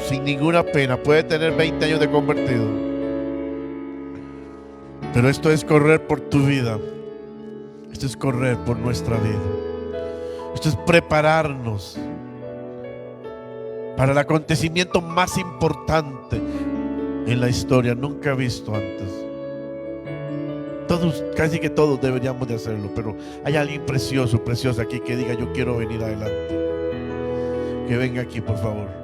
Speaker 1: Sin ninguna pena. Puede tener 20 años de convertido, pero esto es correr por tu vida. Esto es correr por nuestra vida. Esto es prepararnos para el acontecimiento más importante en la historia, nunca visto antes. Todos, casi que todos deberíamos de hacerlo, pero hay alguien precioso, preciosa aquí que diga: yo quiero venir adelante. Que venga aquí, por favor.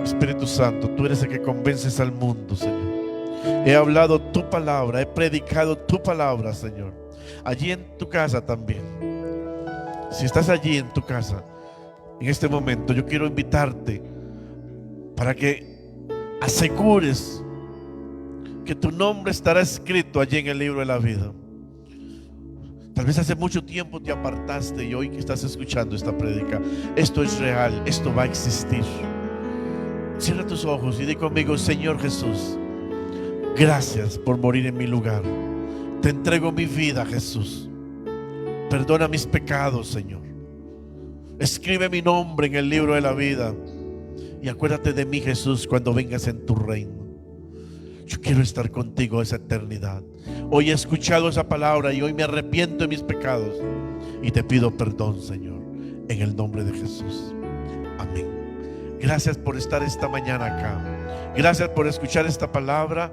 Speaker 1: Espíritu Santo, tú eres el que convences al mundo, Señor. He hablado tu palabra, he predicado tu palabra, Señor. Allí en tu casa también. Si estás allí en tu casa, en este momento, yo quiero invitarte para que asegures que tu nombre estará escrito allí en el libro de la vida. Tal vez hace mucho tiempo te apartaste y hoy que estás escuchando esta prédica, esto es real, esto va a existir. Cierra tus ojos y di conmigo: Señor Jesús, gracias por morir en mi lugar. Te entrego mi vida, Jesús. Perdona mis pecados, Señor. Escribe mi nombre en el libro de la vida. Y acuérdate de mí, Jesús, cuando vengas en tu reino. Yo quiero estar contigo esa eternidad. Hoy he escuchado esa palabra y hoy me arrepiento de mis pecados. Y te pido perdón, Señor, en el nombre de Jesús. Amén. Gracias por estar esta mañana acá. Gracias por escuchar esta palabra.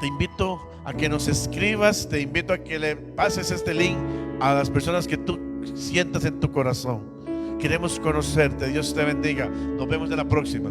Speaker 1: Te invito a que nos escribas. Te invito a que le pases este link a las personas que tú sientas en tu corazón. Queremos conocerte. Dios te bendiga. Nos vemos en la próxima.